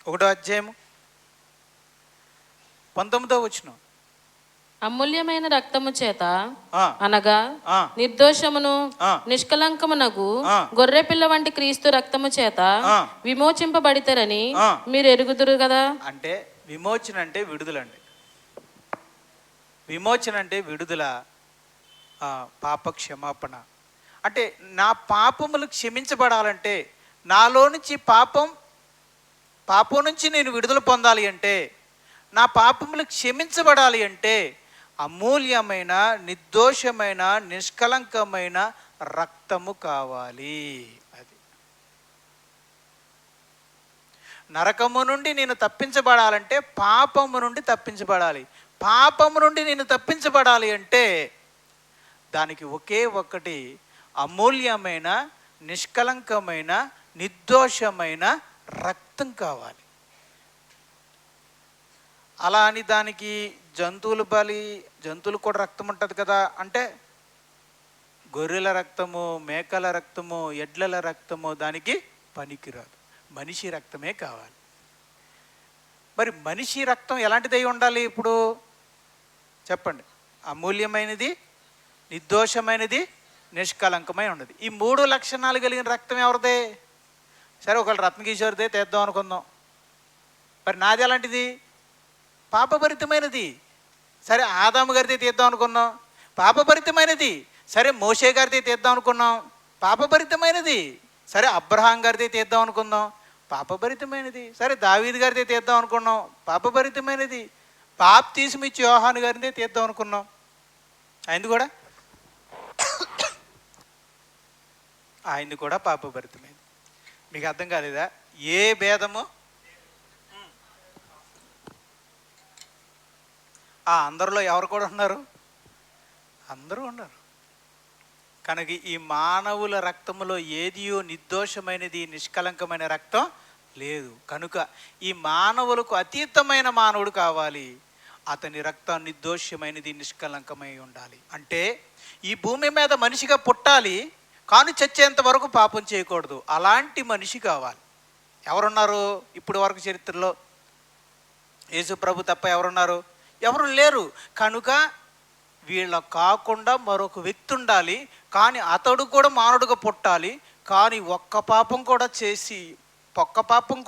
1వ అధ్యాయము 19వ వచనం. అమూల్యమైన రక్తము చేత అనగా నిర్దోషమును నిష్కలంకమునగు గొర్రె పిల్ల వంటి క్రీస్తు రక్తము చేత విమోచింపబడితరని మీరు ఎరుగుదురు కదా. అంటే విమోచన అంటే విడుదలండి. విమోచన అంటే విడుదల, పాప క్షమాపణ. అంటే నా పాపములు క్షమించబడాలంటే, నాలో నుంచి పాపం నుంచి నేను విడుదల పొందాలి అంటే, నా పాపములు క్షమించబడాలి అంటే అమూల్యమైన, నిర్దోషమైన, నిష్కలంకమైన రక్తము కావాలి. అది నరకము నుండి నేను తప్పించబడాలంటే పాపము నుండి తప్పించబడాలి. పాపము నుండి నేను తప్పించబడాలి అంటే దానికి ఒకే ఒక్కటి అమూల్యమైన, నిష్కలంకమైన, నిర్దోషమైన రక్తం కావాలి. అలా అని దానికి జంతువులు కూడా రక్తం ఉంటుంది కదా అంటే, గొర్రెల రక్తము, మేకల రక్తము, ఎడ్ల రక్తము దానికి పనికిరాదు. మనిషి రక్తమే కావాలి. మరి మనిషి రక్తం ఎలాంటిదై ఉండాలి? ఇప్పుడు చెప్పండి. అమూల్యమైనది, నిర్దోషమైనది, నిష్కలంకమై ఉన్నది. ఈ 3 లక్షణాలు కలిగిన రక్తం ఎవరిదే? సరే, ఒకళ్ళు రత్నకిషోర్దే తీద్దాం అనుకుందాం. మరి నాది ఎలాంటిది? పాపభరితమైనది. సరే, ఆదాము గారిది తీద్దాం అనుకున్నాం, పాపభరితమైనది. సరే, మోషే గారిది తీద్దాం అనుకున్నాం, పాపభరితమైనది. సరే, అబ్రహాం గారిది తీద్దాం అనుకుందాం, పాపభరితమైనది. సరే, దావీదు గారిది తీద్దాం అనుకున్నాం, పాపభరితమైనది. బాప్తీసమిచ్చి యోహాను గారిదే తీద్దాం అనుకున్నాం, ఆయనది కూడా పాపభరితమైనది. మీకు అర్థం కాలేదా? ఏ భేదము? అందరిలో ఎవరు కూడా ఉన్నారు? అందరూ ఉన్నారు. కనుక ఈ మానవుల రక్తములో ఏదియో నిర్దోషమైనది, నిష్కలంకమైన రక్తం లేదు. కనుక ఈ మానవులకు అతీతమైన మానవుడు కావాలి. అతని రక్తం నిర్దోషమైనది, నిష్కలంకమై ఉండాలి. అంటే ఈ భూమి మీద మనిషిగా పుట్టాలి, కానీ చచ్చేంత వరకు పాపం చేయకూడదు. అలాంటి మనిషి కావాలి. ఎవరున్నారు ఇప్పుడు వరకు చరిత్రలో? యేసు ప్రభు తప్ప ఎవరున్నారు? ఎవరు లేరు. కనుక వీళ్ళ కాకుండా మరొక వ్యక్తి ఉండాలి, కానీ అతడు కూడా మానవుడిగా పుట్టాలి, కానీ ఒక్క పాపం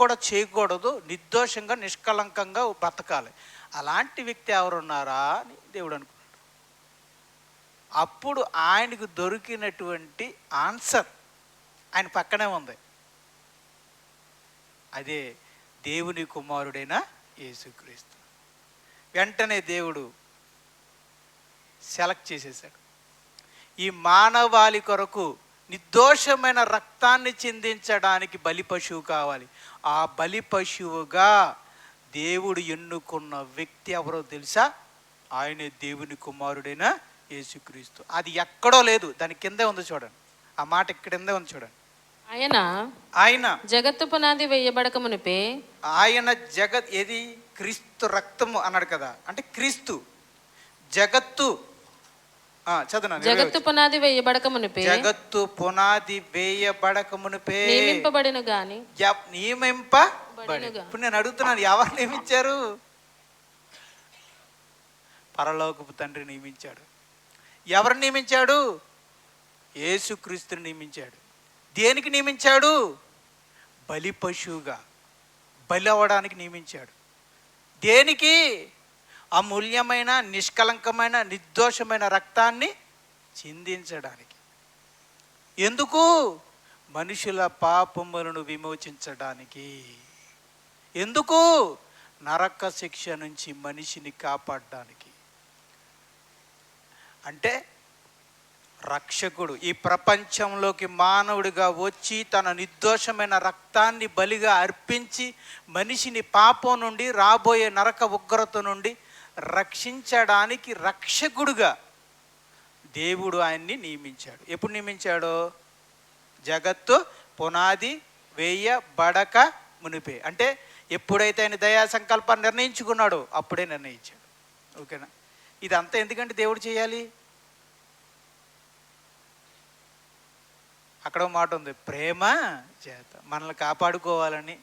కూడా చేయకూడదు, నిర్దోషంగా నిష్కలంకంగా బ్రతకాలి. అలాంటి వ్యక్తి ఎవరున్నారా అని దేవుడు అనుకున్నాడు. అప్పుడు ఆయనకు దొరికినటువంటి ఆన్సర్ ఆయన పక్కనే ఉంది. అదే దేవుని కుమారుడైన యేసుక్రీస్తు. వెంటనే దేవుడు సెలెక్ట్ చేసేసాడు. ఈ మానవాళి కొరకు నిర్దోషమైన రక్తాన్ని చిందించడానికి బలి పశువు కావాలి. ఆ బలి పశువుగా దేవుడు ఎన్నుకున్న వ్యక్తి ఎవరో తెలుసా? ఆయనే దేవుని కుమారుడైన యేసుక్రీస్తు. అది ఎక్కడో లేదు, దాని కిందే ఉంది చూడండి. ఆ మాట కిందే ఉంది చూడండి. ఆయన జగత్తు పునాది వేయబడక మునిపే, ఆయన ఏది? క్రీస్తు రక్తము అన్నాడు కదా, అంటే క్రీస్తు జగత్తు జగత్తు పునాది వేయబడక మునిపే, జగత్తు పునాది వేయబడక మునిపే నియమింపబడిన గాని. ఇప్పుడు నేను అడుగుతున్నాను, ఎవరు నియమించారు? పరలోకపు తండ్రి నియమించాడు. ఎవరు నియమించాడు? యేసుక్రీస్తుని నియమించాడు. దేనికి నియమించాడు? బలి పశువుగా బలి అవ్వడానికి నియమించాడు. దేనికి? అమూల్యమైన, నిష్కలంకమైన, నిర్దోషమైన రక్తాన్ని చిందించడానికి. ఎందుకు? మనుషుల పాపములను విమోచించడానికి. ఎందుకు? నరక శిక్ష నుంచి మనిషిని కాపాడడానికి. అంటే రక్షకుడు ఈ ప్రపంచంలోకి మానవుడిగా వచ్చి తన నిర్దోషమైన రక్తాన్ని బలిగా అర్పించి మనిషిని పాపం నుండి, రాబోయే నరక ఉగ్రత నుండి రక్షించడానికి రక్షకుడుగా దేవుడు ఆయన్ని నియమించాడు. ఎప్పుడు నియమించాడో? జగత్తు పునాది వేయబడక మునిపే. అంటే ఎప్పుడైతే ఆయన దయా సంకల్పాన్ని నిర్ణయించుకున్నాడో అప్పుడే నిర్ణయించాడు. ఓకేనా? ఇదంతా ఎందుకంటే దేవుడు చేయాలి. అక్కడ మాట ఉంది, ప్రేమ చేత మనల్ని కాపాడుకోవాలని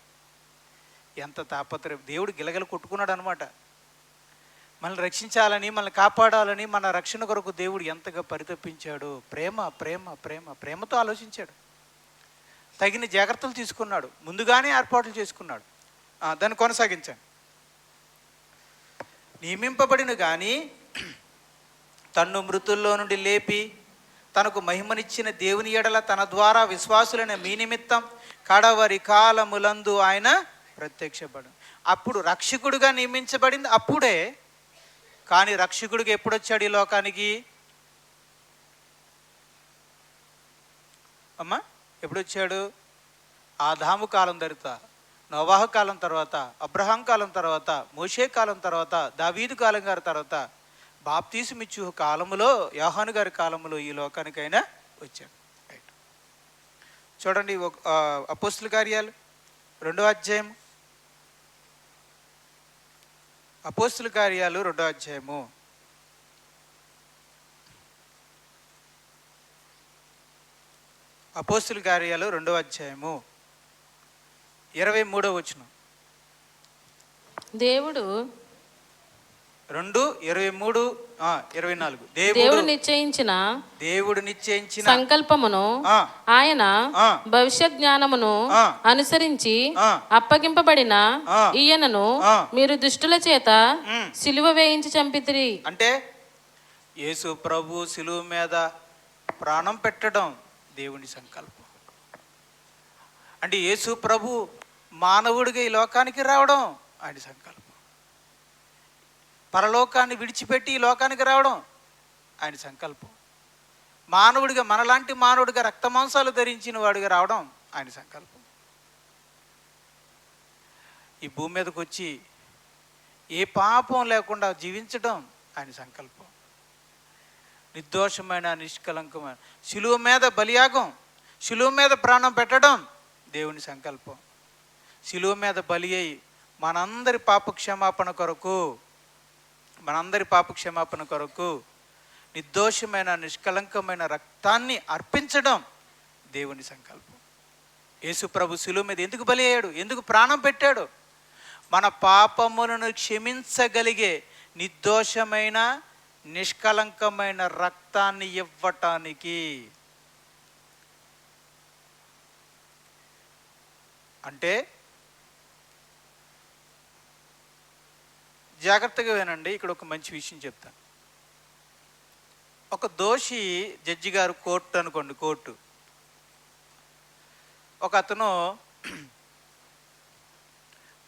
ఎంత తాపత్రయం. దేవుడు గిలగల కొట్టుకున్నాడు అనమాట. మనల్ని రక్షించాలని, మనల్ని కాపాడాలని, మన రక్షణ కొరకు దేవుడు ఎంతగా పరితపించాడు. ప్రేమ ప్రేమ ప్రేమ ప్రేమతో ఆలోచించాడు. తగిన జాగ్రత్తలు తీసుకున్నాడు, ముందుగానే ఏర్పాట్లు చేసుకున్నాడు. దాన్ని కొనసాగించాను. నియమింపబడిన కానీ తన్ను మృతుల్లో నుండి లేపి తనకు మహిమనిచ్చిన దేవుని ఎడల తన ద్వారా విశ్వాసులైన మీ నిమిత్తం కడవరి కాలములందు ఆయన ప్రత్యక్షపడు. అప్పుడు రక్షకుడుగా నియమించబడింది అప్పుడే. కానీ రక్షకుడిగా ఎప్పుడు వచ్చాడు ఈ లోకానికి? అమ్మా, ఎప్పుడు వచ్చాడు? ఆదాము కాలం తర్వాత, నోవాహు కాలం తర్వాత, అబ్రహాం కాలం తర్వాత, మోషే కాలం తర్వాత, దావీదు కాలం గారి తర్వాత, బాప్తీసమిచ్చు కాలములో, యోహాను గారి కాలములో ఈ లోకానికైనా వచ్చాడు. రైట్. చూడండి, అపోస్తుల కార్యాలు 2వ అధ్యాయం. అపోస్తుల కార్యాలు 2వ అధ్యాయము. అపోస్తుల కార్యాలు 2వ అధ్యాయము 23వ వచనం. దేవుడు 2:23, 24. దేవుడు నిశ్చయించిన సంకల్పమును ఆయన భవిష్యత్ జ్ఞానమును అనుసరించి అప్పగింపబడిన ఈయనను మీరు దుష్టుల చేత సిలువ వేయించి చంపితిరి. అంటే యేసు ప్రభు సిలువ మీద ప్రాణం పెట్టడం దేవుని సంకల్పం. అంటే యేసు ప్రభు మానవుడిగా ఈ లోకానికి రావడం ఆయన సంకల్పం. పరలోకాన్ని విడిచిపెట్టి ఈ లోకానికి రావడం ఆయన సంకల్పం. మానవుడిగా, మనలాంటి మానవుడిగా రక్తమాంసాలు ధరించిన వాడిగా రావడం ఆయన సంకల్పం. ఈ భూమి మీదకి వచ్చి ఏ పాపం లేకుండా జీవించడం ఆయన సంకల్పం. నిర్దోషమైన, నిష్కలంకమైన శిలువ మీద బలియాగం, శిలువ మీద ప్రాణం పెట్టడం దేవుని సంకల్పం. శిలువ మీద బలి అయి మనందరి పాపక్షమాపణ కొరకు నిర్దోషమైన, నిష్కలంకమైన రక్తాన్ని అర్పించడం దేవుని సంకల్పం. యేసు ప్రభు శిలువ మీద ఎందుకు బలి అయ్యాడు? ఎందుకు ప్రాణం పెట్టాడు? మన పాపములను క్షమించగలిగే నిర్దోషమైన, నిష్కలంకమైన రక్తాన్ని ఇవ్వటానికి. అంటే జాగ్రత్తగా వినండి, ఇక్కడ ఒక మంచి విషయం చెప్తాను. ఒక దోషి, జడ్జి గారు కోర్టు అనుకోండి, కోర్టు, ఒక అతను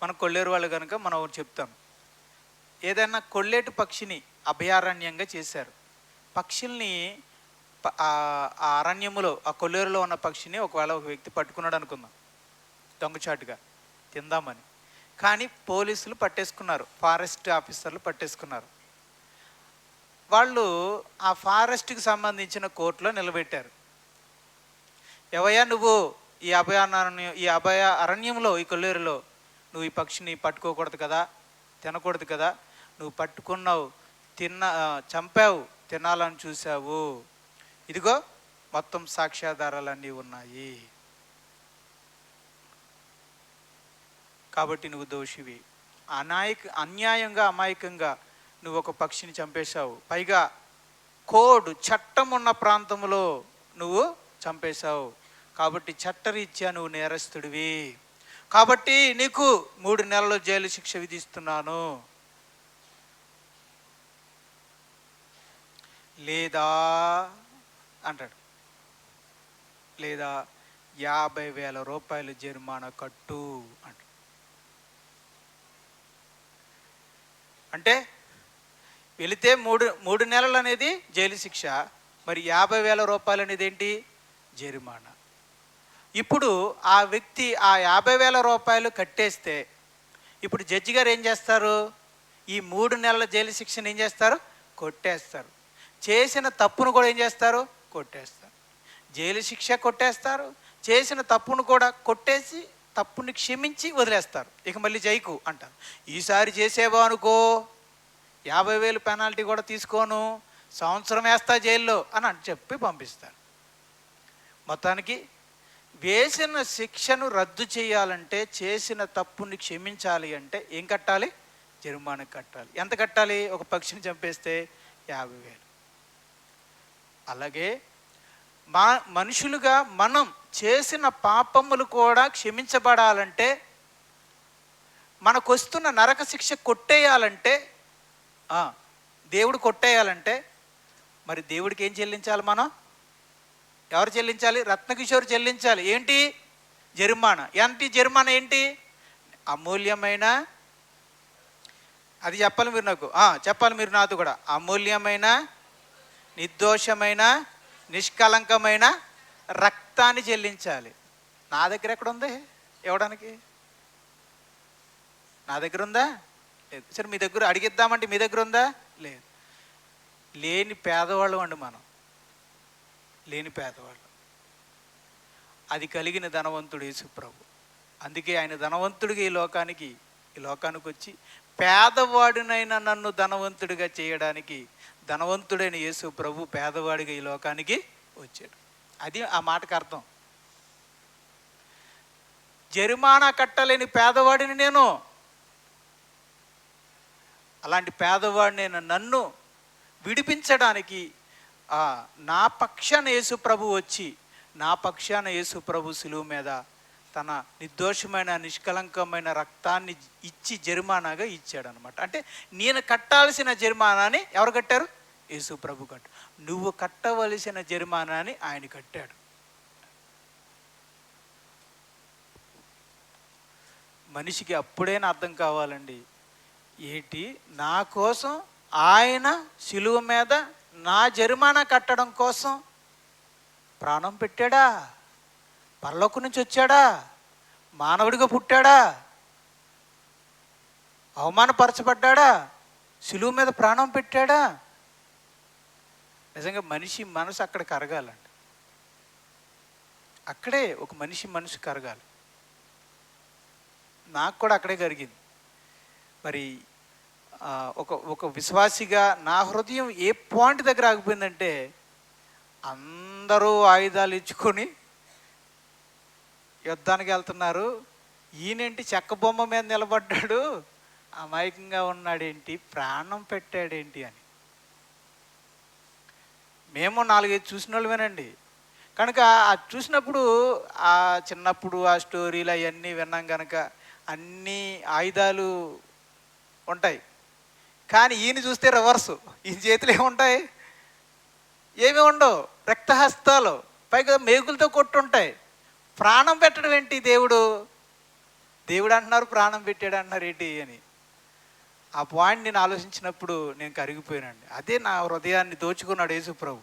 మన కొల్లేరు వాళ్ళు కనుక మనం చెప్తాం, ఏదైనా కొల్లేటి పక్షిని అభయారణ్యంగా చేశారు. పక్షుల్ని ఆ అరణ్యములో, ఆ కొల్లేరులో ఉన్న పక్షిని ఒకవేళ ఒక వ్యక్తి పట్టుకున్నాడు అనుకుందాం, దొంగచాటుగా తిందామని. కానీ పోలీసులు పట్టేసుకున్నారు, ఫారెస్ట్ ఆఫీసర్లు పట్టేసుకున్నారు. వాళ్ళు ఆ ఫారెస్ట్కి సంబంధించిన కోర్టులో నిలబెట్టారు. ఎవయ్యా నువ్వు ఈ అభయ అరణ్యంలో, ఈ కొల్లేరులో నువ్వు ఈ పక్షిని పట్టుకోకూడదు కదా, తినకూడదు కదా, నువ్వు పట్టుకున్నావు, చంపావు, తినాలని చూసావు, ఇదిగో మొత్తం సాక్ష్యాధారాలన్నీ ఉన్నాయి, కాబట్టి నువ్వు దోషివి. అన్యాయంగా, అమాయకంగా నువ్వు ఒక పక్షిని చంపేశావు, పైగా చట్టం ఉన్న ప్రాంతంలో నువ్వు చంపేశావు, కాబట్టి చట్టరీత్యా నువ్వు నేరస్తుడివి, కాబట్టి నీకు 3 నెలల జైలు శిక్ష విధిస్తున్నాను. లేదా అంటాడు, లేదా 50,000 రూపాయలు జరిమానా కట్టు అంటాడు. అంటే వెళితే 3 నెలలు అనేది జైలు శిక్ష, మరి 50,000 రూపాయలు అనేది ఏంటి? జరిమానా. ఇప్పుడు ఆ వ్యక్తి ఆ 50,000 రూపాయలు కట్టేస్తే ఇప్పుడు జడ్జి గారు ఏం చేస్తారు? ఈ 3 నెలల జైలు శిక్షను ఏం చేస్తారు? కొట్టేస్తారు. చేసిన తప్పును కూడా ఏం చేస్తారు? కొట్టేస్తారు. జైలు శిక్ష కొట్టేస్తారు, చేసిన తప్పును కూడా కొట్టేసి తప్పుని క్షమించి వదిలేస్తారు. ఇక మళ్ళీ జైకు అంటారు. ఈసారి చేసేవా అనుకో 50,000 పెనాల్టీ కూడా తీసుకోను, సంవత్సరం వేస్తా జైల్లో అని చెప్పి పంపిస్తారు. మొత్తానికి వేసిన శిక్షను రద్దు చేయాలంటే, చేసిన తప్పుని క్షమించాలి అంటే ఏం కట్టాలి? జరిమానా కట్టాలి. ఎంత కట్టాలి? ఒక పక్షిని చంపేస్తే 50,000. అలాగే మనుషులుగా మనం చేసిన పాపములు కూడా క్షమించబడాలంటే, మనకు వస్తున్న నరక శిక్ష కొట్టేయాలంటే, దేవుడు కొట్టేయాలంటే మరి దేవుడికి ఏం చెల్లించాలి? మనం ఎవరు చెల్లించాలి? రత్నకిషోర్ చెల్లించాలి. ఏంటి? జరిమానా. జరిమానా ఏంటి? అమూల్యమైన, అది చెప్పాలి మీరు నాకు, చెప్పాలి మీరు నాతో కూడా. అమూల్యమైన, నిర్దోషమైన, నిష్కలంకమైన రక్తాన్ని చెల్లించాలి. నా దగ్గర ఎక్కడ ఉంది ఇవ్వడానికి? నా దగ్గర ఉందా? లేదు. సరే మీ దగ్గర అడిగిద్దామంటే మీ దగ్గర ఉందా? లేదు. లేని పేదవాళ్ళు అండి మనం, లేని పేదవాళ్ళు. అది కలిగిన ధనవంతుడు యేసు ప్రభు. అందుకే ఆయన ధనవంతుడిగా ఈ లోకానికి వచ్చి పేదవాడినైనా నన్ను ధనవంతుడిగా చేయడానికి ధనవంతుడైన యేసు ప్రభు పేదవాడిగా ఈ లోకానికి వచ్చాడు. అది ఆ మాటకు అర్థం. జరిమానా కట్టలేని పేదవాడిని నేను, అలాంటి పేదవాడినైన నన్ను విడిపించడానికి నా పక్షాన యేసు ప్రభు వచ్చి, నా పక్షాన యేసు ప్రభు సిలువ మీద తన నిర్దోషమైన నిష్కలంకమైన రక్తాన్ని ఇచ్చి జరిమానాగా ఇచ్చాడనమాట. అంటే నేను కట్టాల్సిన జరిమానాని ఎవరు కట్టారు? యేసు ప్రభు కట్టాడు. నువ్వు కట్టవలసిన జరిమానాని ఆయన కట్టాడు. మనిషికి అప్పుడైనా అర్థం కావాలండి, ఏంటి నా కోసం ఆయన సిలువ మీద నా జరిమానా కట్టడం కోసం ప్రాణం పెట్టాడా? పరలోకం నుంచి వచ్చాడా? మానవుడిగా పుట్టాడా? అవమానపరచబడ్డాడా? సిలువ మీద ప్రాణం పెట్టాడా? నిజంగా మనిషి మనసు అక్కడ కరగాలండి. అక్కడే ఒక మనిషి మనసు కరగాలి. నాకు కూడా అక్కడే కరిగింది. మరి ఒక విశ్వాసిగా నా హృదయం ఏ పాయింట్ దగ్గర ఆగిపోయిందంటే, అందరూ ఆయుధాలు ఇచ్చుకొని యుద్ధానికి వెళ్తున్నారు, ఈయనేంటి చెక్క బొమ్మ మీద నిలబడ్డాడు, అమాయకంగా ఉన్నాడేంటి, ప్రాణం పెట్టాడేంటి అని మేము 4-5 చూసిన వాళ్ళమేనండి. కనుక అది చూసినప్పుడు ఆ చిన్నప్పుడు ఆ స్టోరీలు అవన్నీ విన్నాం కనుక అన్ని ఆయుధాలు ఉంటాయి. కానీ ఈయన చూస్తే రివర్సు, ఈయన చేతులు ఏముంటాయి? ఏమి ఉండవు, రక్తహస్తాలు, పైగా మేకులతో కొట్టుంటాయి. ప్రాణం పెట్టడం ఏంటి? దేవుడు అంటున్నారు ప్రాణం పెట్టాడు అంటున్నారు ఏంటి అని. ఆ పాయింట్ నేను ఆలోచించినప్పుడు నేను కరిగిపోయానండి. అదే నా హృదయాన్ని దోచుకున్నాడు యేసుప్రభు.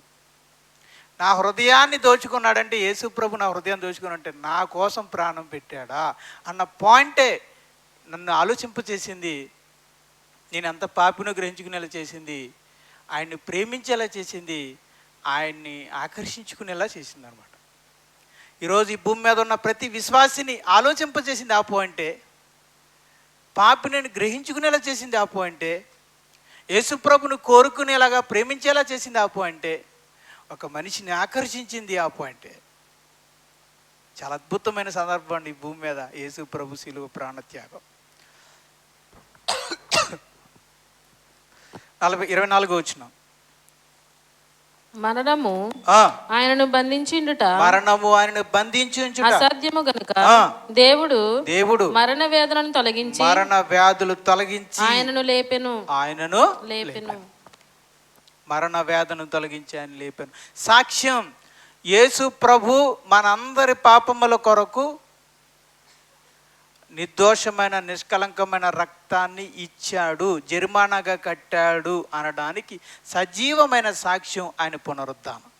నా హృదయాన్ని దోచుకున్నాడంటే యేసుప్రభు నా హృదయాన్ని దోచుకున్నాడంటే నా కోసం ప్రాణం పెట్టాడా అన్న పాయింటే నన్ను ఆలోచింపచేసింది. నేను ఎంత పాపినో గ్రహించుకునేలా చేసింది, ఆయన్ని ప్రేమించేలా చేసింది, ఆయన్ని ఆకర్షించుకునేలా చేసింది అనమాట. ఈరోజు ఈ భూమి మీద ఉన్న ప్రతి విశ్వాసిని ఆలోచింపచేసింది ఆ పాయింటే. పాపిని గ్రహించుకునేలా చేసింది ఆ పాయింటే. యేసుప్రభుని కోరుకునేలాగా ప్రేమించేలా చేసింది ఆ పాయింటే. ఒక మనిషిని ఆకర్షించింది ఆ పాయింటే. చాలా అద్భుతమైన సందర్భం అండి ఈ భూమి మీద యేసుప్రభు సిలువ ప్రాణత్యాగం. 24వ వచనం, మరణము ఆయనను బంధించుట అసాధ్యము గనుక దేవుడు మరణ వేదనను తొలగించి మరణ వ్యాధులు తొలగించి ఆయనను లేపెను. మరణ వేదనను తొలగించి ఆయన లేపెను. సాక్ష్యం, యేసు ప్రభు మనందరి పాపముల కొరకు నిర్దోషమైన నిష్కలంకమైన రక్తాన్ని ఇచ్చాడు, జరిమానాగా కట్టాడు అనడానికి సజీవమైన సాక్ష్యం ఆయన పునరుద్ధానం.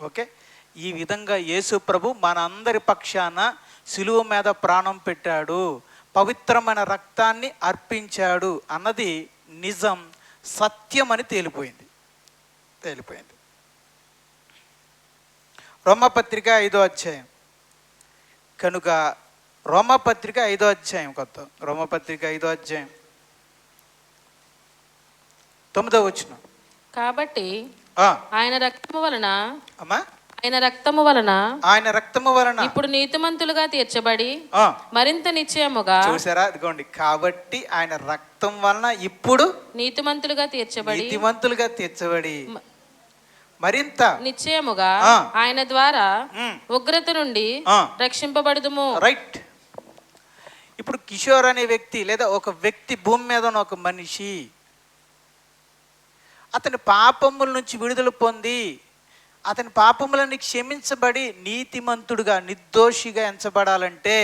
ఓకే, ఈ విధంగా యేసు ప్రభు మన అందరి పక్షాన సిలువ మీద ప్రాణం పెట్టాడు, పవిత్రమైన రక్తాన్ని అర్పించాడు అన్నది నిజం, సత్యం అని తేలిపోయింది. రోమపత్రిక 5వ అధ్యాయం. కనుక రోమపత్రిక 5వ అధ్యాయం, రోమపత్రిక 5వ అధ్యాయం 9వ వచనం. కాబట్టి ఆయన రక్తము వలన ఆయన రక్తము వలన ఇప్పుడు నీతిమంతులుగా తీర్చబడి మరింత నిశ్చయముగా, చూసారా అదిగోండి, కాబట్టి ఆయన రక్తం వలన ఇప్పుడు నీతిమంతులుగా తీర్చబడి మరింత నిశ్చయముగా ఆయన ద్వారా ఉగ్రత నుండి రక్షింపబడుదుము. రైట్. ఇప్పుడు కిషోర్ అనే వ్యక్తి లేదా ఒక వ్యక్తి, భూమి మీద ఉన్న ఒక మనిషి, అతని పాపముల నుంచి విడుదల పొంది అతని పాపములని క్షమించబడి నీతిమంతుడుగా నిర్దోషిగా ఎంచబడాలంటే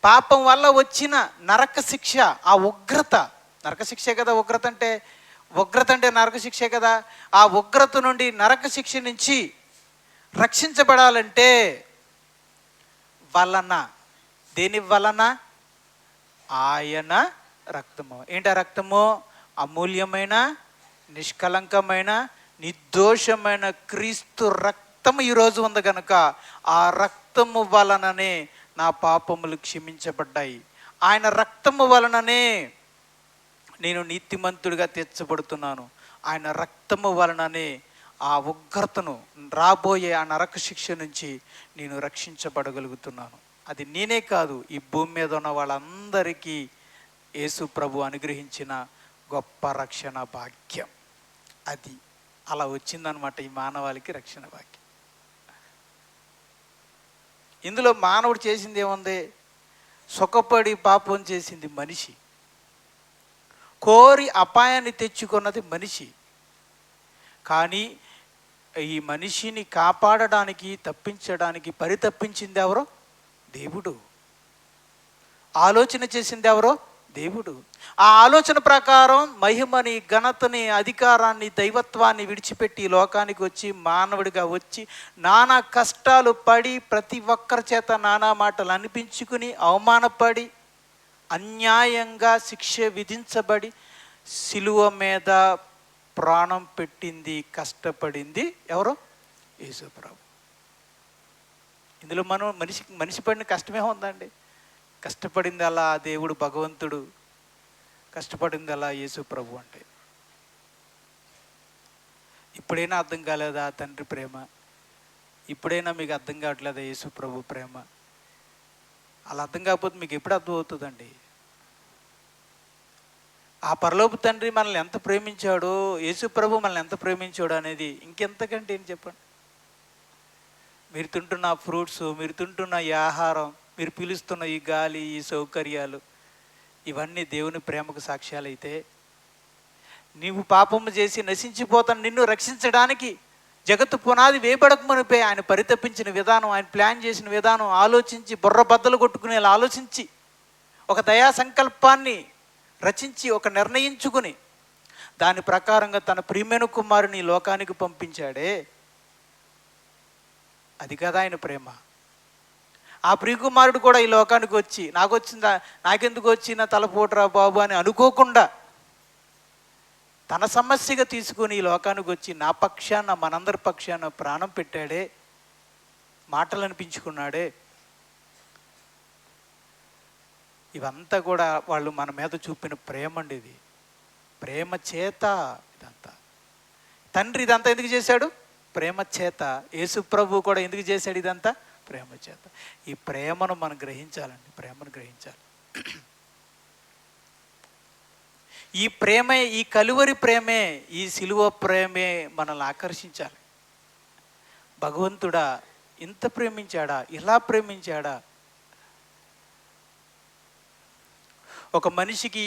పాపం వల్ల వచ్చిన నరక శిక్ష, ఆ ఉగ్రత, నరక శిక్షే కదా ఉగ్రత అంటే నరక శిక్షే కదా, ఆ ఉగ్రత నుండి నరక శిక్ష నుంచి రక్షించబడాలంటే దేని వలన? ఆయన రక్తము. ఏంటి ఆ రక్తము? అమూల్యమైన నిష్కలంకమైన నిర్దోషమైన క్రీస్తు రక్తము ఈరోజు ఉంది కనుక ఆ రక్తము వలననే నా పాపములు క్షమించబడ్డాయి. ఆయన రక్తము వలననే నేను నీతిమంతుడిగా తీర్చబడుతున్నాను. ఆయన రక్తము వలననే ఆ ఉగ్రతను, రాబోయే ఆ నరక శిక్ష నుంచి నేను రక్షించబడగలుగుతున్నాను. అది నేనే కాదు, ఈ భూమి మీద ఉన్న వాళ్ళందరికీ యేసు ప్రభు అనుగ్రహించిన గొప్ప రక్షణ భాగ్యం. అది అలా వచ్చిందనమాట ఈ మానవాళికి రక్షణ భాగ్యం. ఇందులో మానవుడు చేసింది ఏముంది? సుఖపడి పాపం చేసింది మనిషి, కోరి అపాయాన్ని తెచ్చుకున్నది మనిషి. కానీ ఈ మనిషిని కాపాడడానికి, తప్పించడానికి పరితప్పించింది ఎవరో? దేవుడు. ఆలోచన చేసింది ఎవరో? దేవుడు. ఆ ఆలోచన ప్రకారం మహిమని, ఘనతని, అధికారాన్ని, దైవత్వాన్ని విడిచిపెట్టి ఈ లోకానికి వచ్చి మానవుడిగా వచ్చి నానా కష్టాలు పడి ప్రతి ఒక్కరి చేత నానా మాటలు అనిపించుకుని అవమానపడి అన్యాయంగా శిక్ష విధించబడి సిలువ మీద ప్రాణం పెట్టింది, కష్టపడింది ఎవరో? యేసు ప్రభు. ఇందులో మనం మనిషి పడిన కష్టమే ఉందండి. కష్టపడింది అలా దేవుడు, భగవంతుడు కష్టపడింది అలా యేసు ప్రభు. అంటే ఇప్పుడైనా అర్థం కాలేదా తండ్రి ప్రేమ? ఇప్పుడైనా మీకు అర్థం కావట్లేదా యేసు ప్రభు ప్రేమ? అలా అర్థం కాకపోతే మీకు ఎప్పుడు అర్థం అవుతుందండి? ఆ పరలోపు తండ్రి మనల్ని ఎంత ప్రేమించాడో, యేసు ప్రభు మనల్ని ఎంత ప్రేమించాడో అనేది ఇంకెంతకంటే ఏం చెప్పండి. మీరు తింటున్న ఫ్రూట్స్, మీరు తింటున్న ఈ ఆహారం, మీరు పీలుస్తున్న ఈ గాలి, ఈ సౌకర్యాలు, ఇవన్నీ దేవుని ప్రేమకు సాక్ష్యాలైతే, నీవు పాపము చేసి నశించిపోతాను నిన్ను రక్షించడానికి జగత్తు పునాది వేయబడక మునిపే ఆయన పరితపించిన విధానం, ఆయన ప్లాన్ చేసిన విధానం ఆలోచించి, బుర్ర బద్దలు కొట్టుకునేలా ఆలోచించి, ఒక దయా సంకల్పాన్ని రచించి, ఒక నిర్ణయించుకుని దాని ప్రకారంగా తన ప్రియమైన కుమారుని లోకానికి పంపించాడే, అది కదా ఆయన ప్రేమ. ఆ ప్రియకుమారుడు కూడా ఈ లోకానికి వచ్చి నాకెందుకు వచ్చిన తలపోటురా బాబు అని అనుకోకుండా తన సమస్యగా తీసుకుని ఈ లోకానికి వచ్చి నా పక్షాన, మనందరి పక్షాన ప్రాణం పెట్టాడే, మాటలు అనిపించుకున్నాడే. ఇవంతా కూడా వాళ్ళు మన మీద చూపిన ప్రేమ అండి. ఇది ప్రేమ చేత ఇదంతా. తండ్రి ఇదంతా ఎందుకు చేశాడు? ప్రేమ చేత. యేసు ప్రభు కూడా ఎందుకు చేశాడు ఇదంతా? ప్రేమ చేత. ఈ ప్రేమను మనం గ్రహించాలండి, ప్రేమను గ్రహించాలి. ఈ ప్రేమే, ఈ కలువరి ప్రేమే, ఈ సిలువ ప్రేమే మనల్ని ఆకర్షించాలి. భగవంతుడా ఇంత ప్రేమించాడా, ఇలా ప్రేమించాడా? ఒక మనిషికి